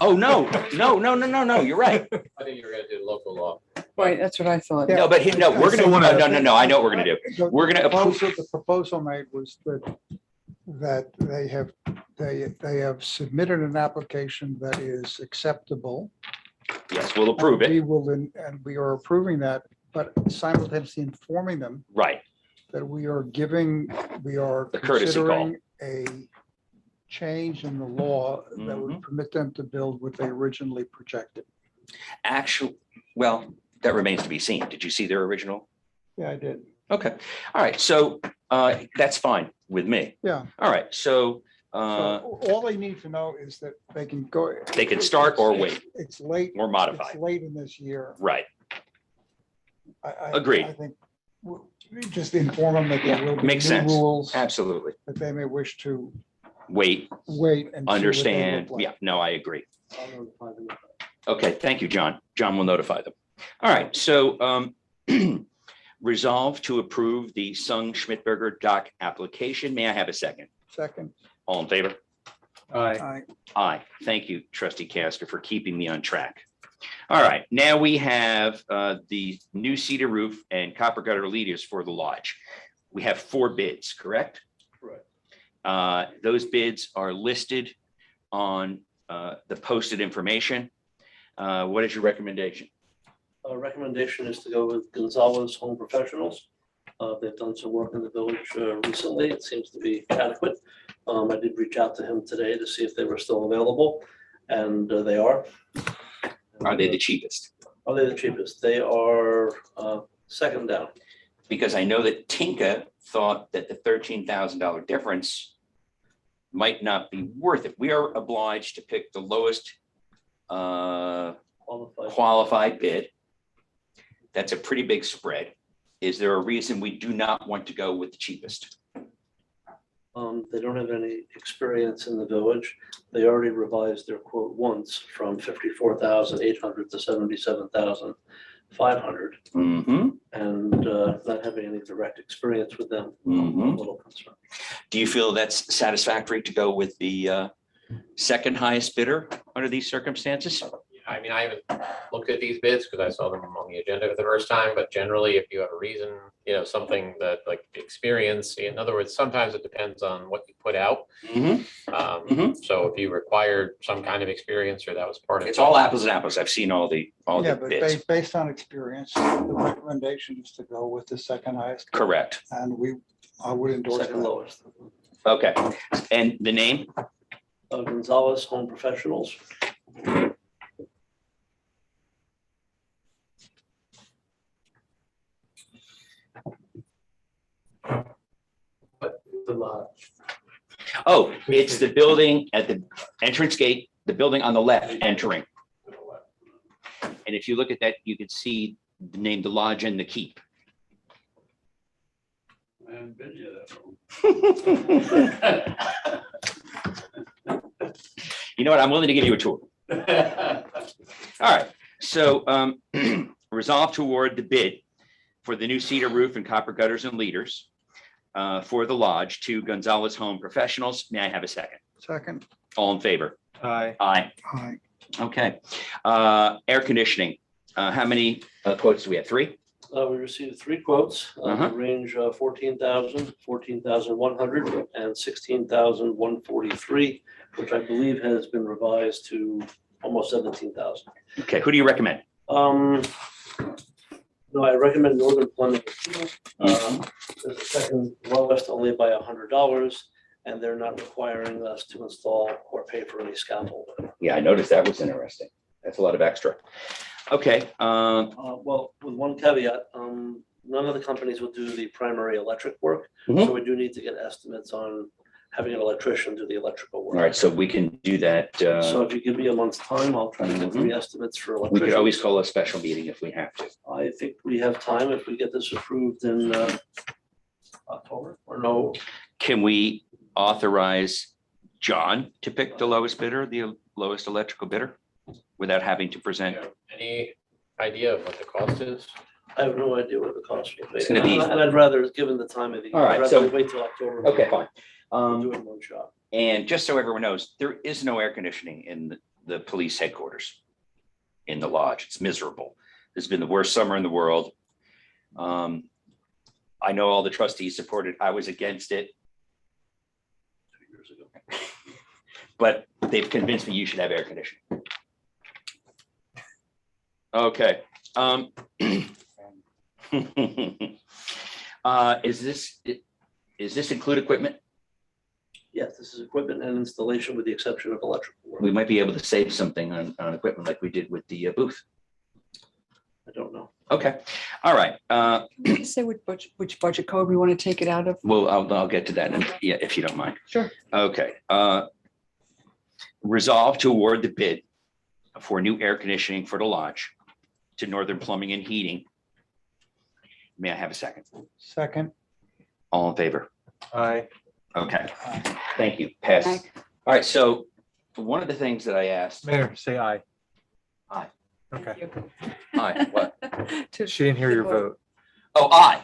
Oh, no, you're right.
I think you were gonna do local law.
Right, that's what I thought.
No, but no, we're gonna, no, I know what we're gonna do. We're gonna approve.
The proposal made was that they have submitted an application that is acceptable.
Yes, we'll approve
We
it.
will, and we are approving that, but simultaneously informing them
Right.
that we are
The courtesy call.
considering a change in the law that would permit them to build what they originally projected.
Actual, well, that remains to be seen. Did you see their original?
Yeah, I did.
Okay. All right. So that's fine with me.
Yeah.
All right. So
So all they need to know is that they can go.
they can start or wait
It's late.
or modify.
It's late in this year.
Right.
I
Agreed.
I think we just inform them that there will be
Makes
new
sense.
rules
Absolutely.
that they may wish to
Wait,
wait and. see what they
understand.
look like.
Yeah, no, I agree. Okay. Thank you, John. John will notify them. All right. So resolve to approve the Sung Schmidtberger dock application. May I have a second?
Second.
All in favor?
Aye.
Aye.
Aye. Thank you, trustee Caster, for keeping me on track. All right, now we have the new cedar roof and copper gutter leaders for the lodge. We have 4 bids, correct?
Correct.
Those bids are listed on the posted information. What is your recommendation?
Recommendation is to go with Gonzalez Home Professionals. They've done some work in the village recently. It seems to be adequate. I did reach out to him today to see if they were still available, and they are.
Are they the cheapest?
Are they the cheapest? They are second down.
Because I know that Tinka thought that the $13,000 difference might not be worth it. We are obliged to pick the lowest qualified bid. That's a pretty big spread. Is there a reason we do not want to go with the cheapest?
They don't have any experience in the village. They already revised their quote once from 54,800 to 77,500.
Mm-hmm.
And not having any direct experience with them, I'm
Mm-hmm.
a little concerned.
Do you feel that's satisfactory to go with the second highest bidder under these circumstances?
I mean, I haven't looked at these bids because I saw them on the agenda for the first time, but generally, if you have a reason, something that like experience, in other words, sometimes it depends on what you put out.
Mm-hmm.
So if you required some kind of experience or that was part of.
It's all apples and apples. I've seen all the
Yeah, but
bids.
based on experience, the recommendation is to go with the second highest.
Correct.
And I would endorse
Second
that.
lowest.
Okay. And the name?
Gonzalez Home Professionals. The lodge.
Oh, it's the building at the entrance gate, the building on the left entering. And if you look at that, you can see the name, the lodge and the keep. You know what? I'm willing to give you a tour. All right. So resolve to award the bid for the new cedar roof and copper gutters and leaders for the lodge to Gonzalez Home Professionals. May I have a second?
Second.
All in favor?
Aye.
Aye.
Aye.
Okay. Air conditioning. How many quotes do we have? 3?
We received 3 quotes,
Uh-huh.
range 14,000, 14,100, and 16,143, which I believe has been revised to almost 17,000.
Okay. Who do you recommend?
No, I recommend Northern Plumbing. There's a second lowest only by $100, and they're not requiring us to install or pay for any scaffold.
Yeah, I noticed that was interesting. That's a lot of extra. Okay.
Well, with one caveat, none of the companies will do the primary electric work.
Mhm.
So we do need to get estimates on having an electrician do the electrical work.
All right. So we can do that.
So if you give me a month's time, I'll try to get 3 estimates for
We
electrician.
could always call a special meeting if we have to.
I think we have time if we get this approved in October or no.
Can we authorize John to pick the lowest bidder, the lowest electrical bidder, without having to present?
Any idea of what the cost is?
I have no idea what the cost will be.
It's gonna be-
And I'd rather, given the time of the year,
All right,
I'd
so-
rather wait till October.
Okay, fine.
Do it in one shot.
And just so everyone knows, there is no air conditioning in the police headquarters in the lodge. It's miserable. This has been the worst summer in the world. I know all the trustees supported. I was against it.
2 years ago.
But they've convinced me you should have air conditioning. Okay. Is this include equipment?
Yes, this is equipment and installation with the exception of electrical work.
We might be able to save something on equipment like we did with the booth.
I don't know.
Okay, all right.
Can you say which budget code we want to take it out of?
Well, I'll get to that, yeah, if you don't mind.
Sure.
Okay. Resolve to award the bid for new air conditioning for the lodge to Northern Plumbing and Heating. May I have a second?
Second.
All in favor?
Aye.
Okay, thank you. Pass.
Aye.
All right, so one of the things that I asked.
Mayor, say aye.
Aye.
Okay.
Aye, what?
She didn't hear your vote.
Oh, aye.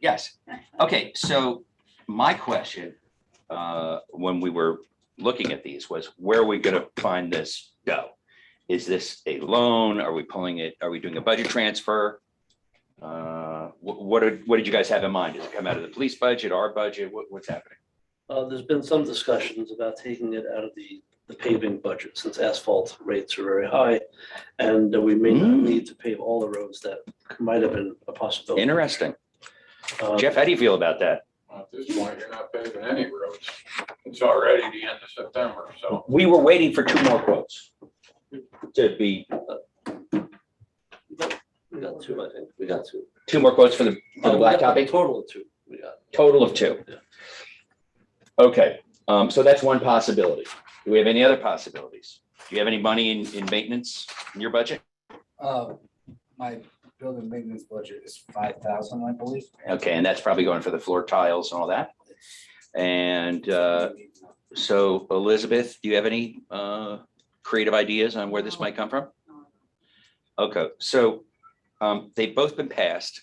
Yes. Okay, so my question, when we were looking at these was, where are we gonna find this dough? Is this a loan? Are we pulling it? Are we doing a budget transfer? What did you guys have in mind? Does it come out of the police budget, our budget? What's happening?
There's been some discussions about taking it out of the paving budget since asphalt rates are very high. And we may not need to pave all the roads that might have been a possibility.
Interesting. Jeff, how do you feel about that?
At this point, you're not paving any roads. It's already the end of September, so.
We were waiting for 2 more quotes to be,
We got 2, I think. We got 2.
2 more quotes for the
We got
blacktopping?
a total of 2. We got.
Total of 2.
Yeah.
Okay, so that's one possibility. Do we have any other possibilities? Do you have any money in maintenance in your budget?
My building maintenance budget is 5,000, I believe.
Okay, and that's probably going for the floor tiles and all that? And so Elizabeth, do you have any creative ideas on where this might come from? Okay, so they've both been passed.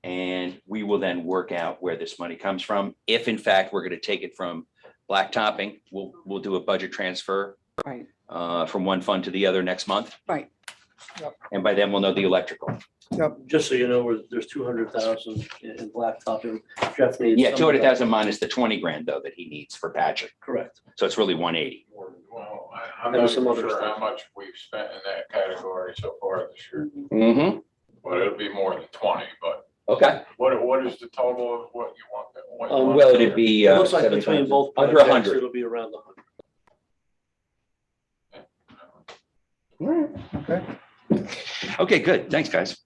And we will then work out where this money comes from. If in fact we're going to take it from blacktopping, we'll do a budget transfer
Right,
from one fund to the other next month.
right.
And by then we'll know the electrical.
Just so you know, there's 200,000 in blacktopping. Jeff needs.
Yeah,
some of that.
200,000 minus the 20 grand though that he needs for patching.
Correct.
So it's really 180.
Well, I'm
There
not
was some other
sure how
stuff.
much we've spent in that category so far this year,
Mm-hmm.
but it'll be more than 20, but
Okay.
what is the total of what you want? what you want
Well,
there?
it'd be
It looks like between
75,
both.
under
projects,
100.
It'll be around 100.
Okay.
Okay, good. Thanks, guys.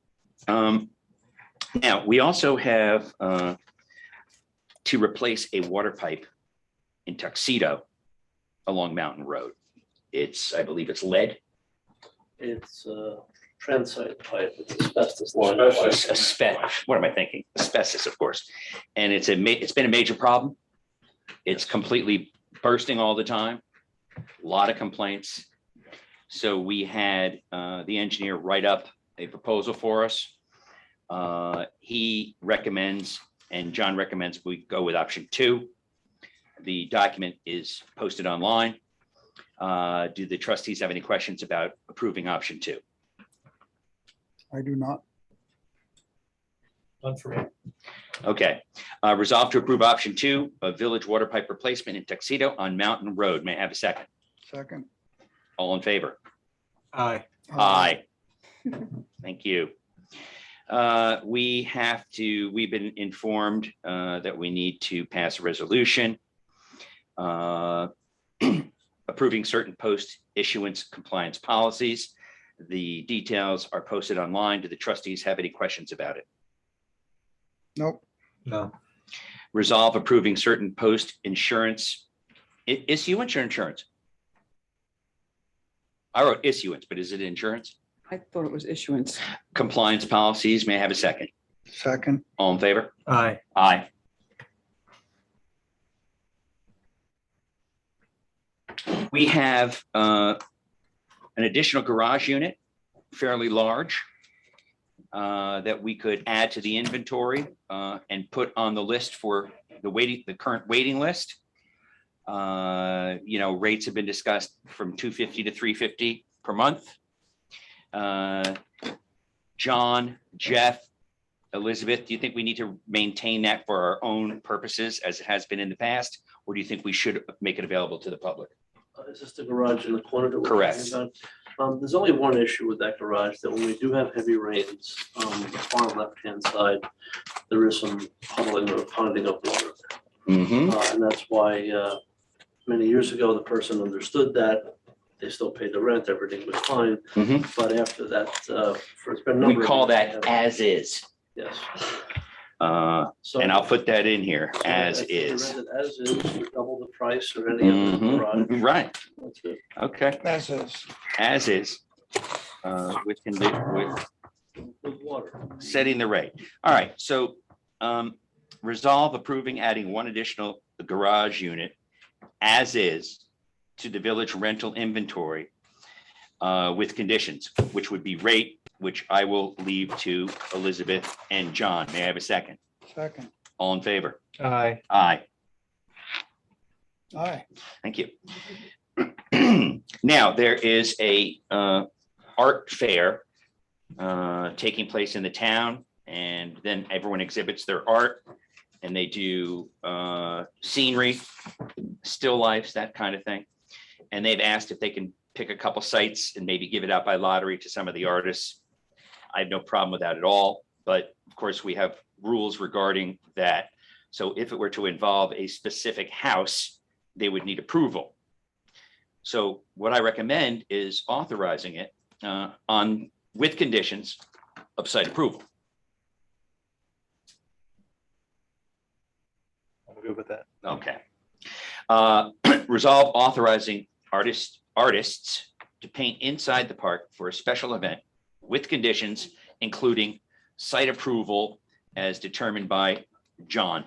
Now, we also have to replace a water pipe in Tuxedo along Mountain Road. I believe it's lead.
It's transite pipe, it's asbestos line.
What am I thinking? Asbestos, of course. And it's been a major problem. It's completely bursting all the time. A lot of complaints. So we had the engineer write up a proposal for us. He recommends, and John recommends, we go with option 2. The document is posted online. Do the trustees have any questions about approving option 2?
I do not.
None for me.
Okay. Resolve to approve option 2 of village water pipe replacement in Tuxedo on Mountain Road. May I have a second?
Second.
All in favor?
Aye.
Aye. Thank you. We've been informed that we need to pass a resolution approving certain post-issuance compliance policies. The details are posted online. Do the trustees have any questions about it?
Nope.
No.
Resolve approving certain post-insurance, issuance or insurance? I wrote issuance, but is it insurance?
I thought it was issuance.
Compliance policies. May I have a second?
Second.
All in favor?
Aye.
Aye. We have an additional garage unit, fairly large, that we could add to the inventory and put on the list for the current waiting list. Rates have been discussed from $250 to $350 per month. John, Jeff, Elizabeth, do you think we need to maintain that for our own purposes as it has been in the past? Or do you think we should make it available to the public?
Is this the garage in the corner that we're
Correct.
talking about? There's only one issue with that garage, that when we do have heavy rains, the far left-hand side, there is some puddling or ponding of water.
Mm-hmm.
And that's why many years ago, the person understood that. They still paid the rent, everything was fine.
Mhm.
But after that, it's been a number
We
of
call
years,
that as is.
Yes.
And I'll put that in here,
So
as
if you
is.
rent it as is, for double the price of any other garage.
Mhm. Right,
That's good.
okay,
That's it.
as is. With
water.
setting the rate. All right, so resolve approving adding one additional garage unit as is to the village rental inventory with conditions, which would be rate, which I will leave to Elizabeth and John. May I have a second?
Second.
All in favor?
Aye.
Aye.
Aye.
Thank you. Now, there is a art fair taking place in the town, and then everyone exhibits their art, and they do scenery, still lifes, that kind of thing. And they've asked if they can pick a couple sites and maybe give it out by lottery to some of the artists. I have no problem with that at all, but of course we have rules regarding that. So if it were to involve a specific house, they would need approval. So what I recommend is authorizing it with conditions of site approval.
I'm good with that.
Okay. Resolve authorizing artists to paint inside the park for a special event with conditions, including site approval as determined by John.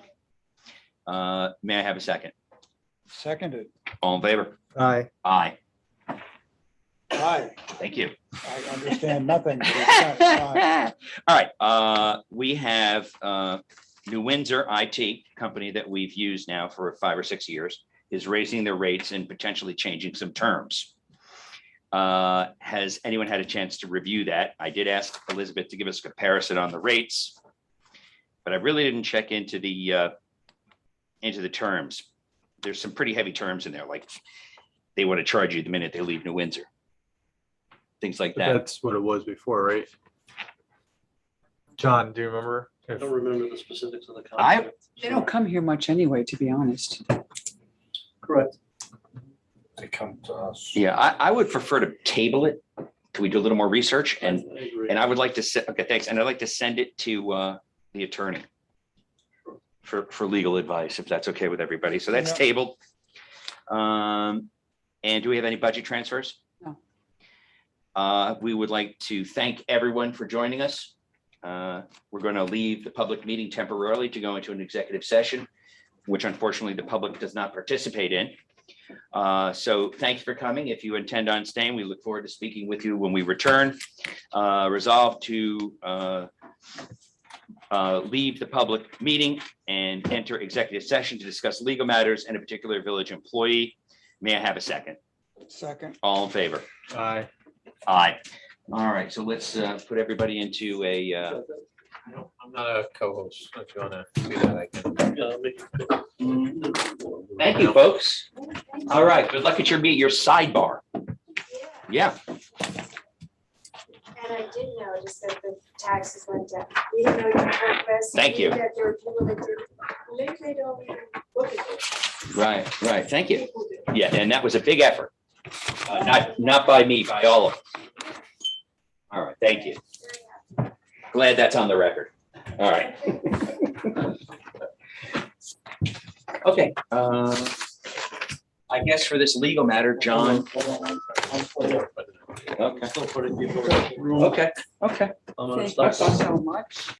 May I have a second?
Seconded.
All in favor?
Aye.
Aye.
Aye.
Thank you.
I understand nothing. But it's fine.
All right, we have New Windsor IT, company that we've used now for 5 or 6 years, is raising their rates and potentially changing some terms. Has anyone had a chance to review that? I did ask Elizabeth to give us a comparison on the rates, but I really didn't check into the terms. There's some pretty heavy terms in there, like they want to charge you the minute they leave New Windsor. Things like that.
That's what it was before, right? John, do you remember?
I don't remember the specifics of the
I-
contract.
They don't come here much anyway, to be honest.
Correct.
They come to us.
Yeah, I would prefer to table it. Can we do a little more research?
I agree.
And I would like to set, okay, thanks. And I'd like to send it to the attorney for legal advice, if that's okay with everybody. So that's
Yeah.
tabled. And do we have any budget transfers?
No.
We would like to thank everyone for joining us. We're going to leave the public meeting temporarily to go into an executive session, which unfortunately the public does not participate in. So thanks for coming. If you intend on staying, we look forward to speaking with you when we return. Resolve to leave the public meeting and enter executive session to discuss legal matters and a particular village employee. May I have a second?
Second.
All in favor?
Aye.
Aye. All right, so let's put everybody into a,
I'm not a co-host. If you want to do that, I can.
Yeah, I'll make it-
thank you, folks. All right, good luck at your meet, your sidebar. Yeah,
And I did notice that the taxes went down. We didn't know you were investing.
Thank you.
That there are people that do, maybe they don't even look at it.
right. Thank you. Yeah, and that was a big effort. Not by me, by all of us. All right, thank you. Glad that's on the record. All right. Okay, I guess for this legal matter, John. Okay.
Still putting people.
Okay.
I'm gonna
Thank you
stop.
so much.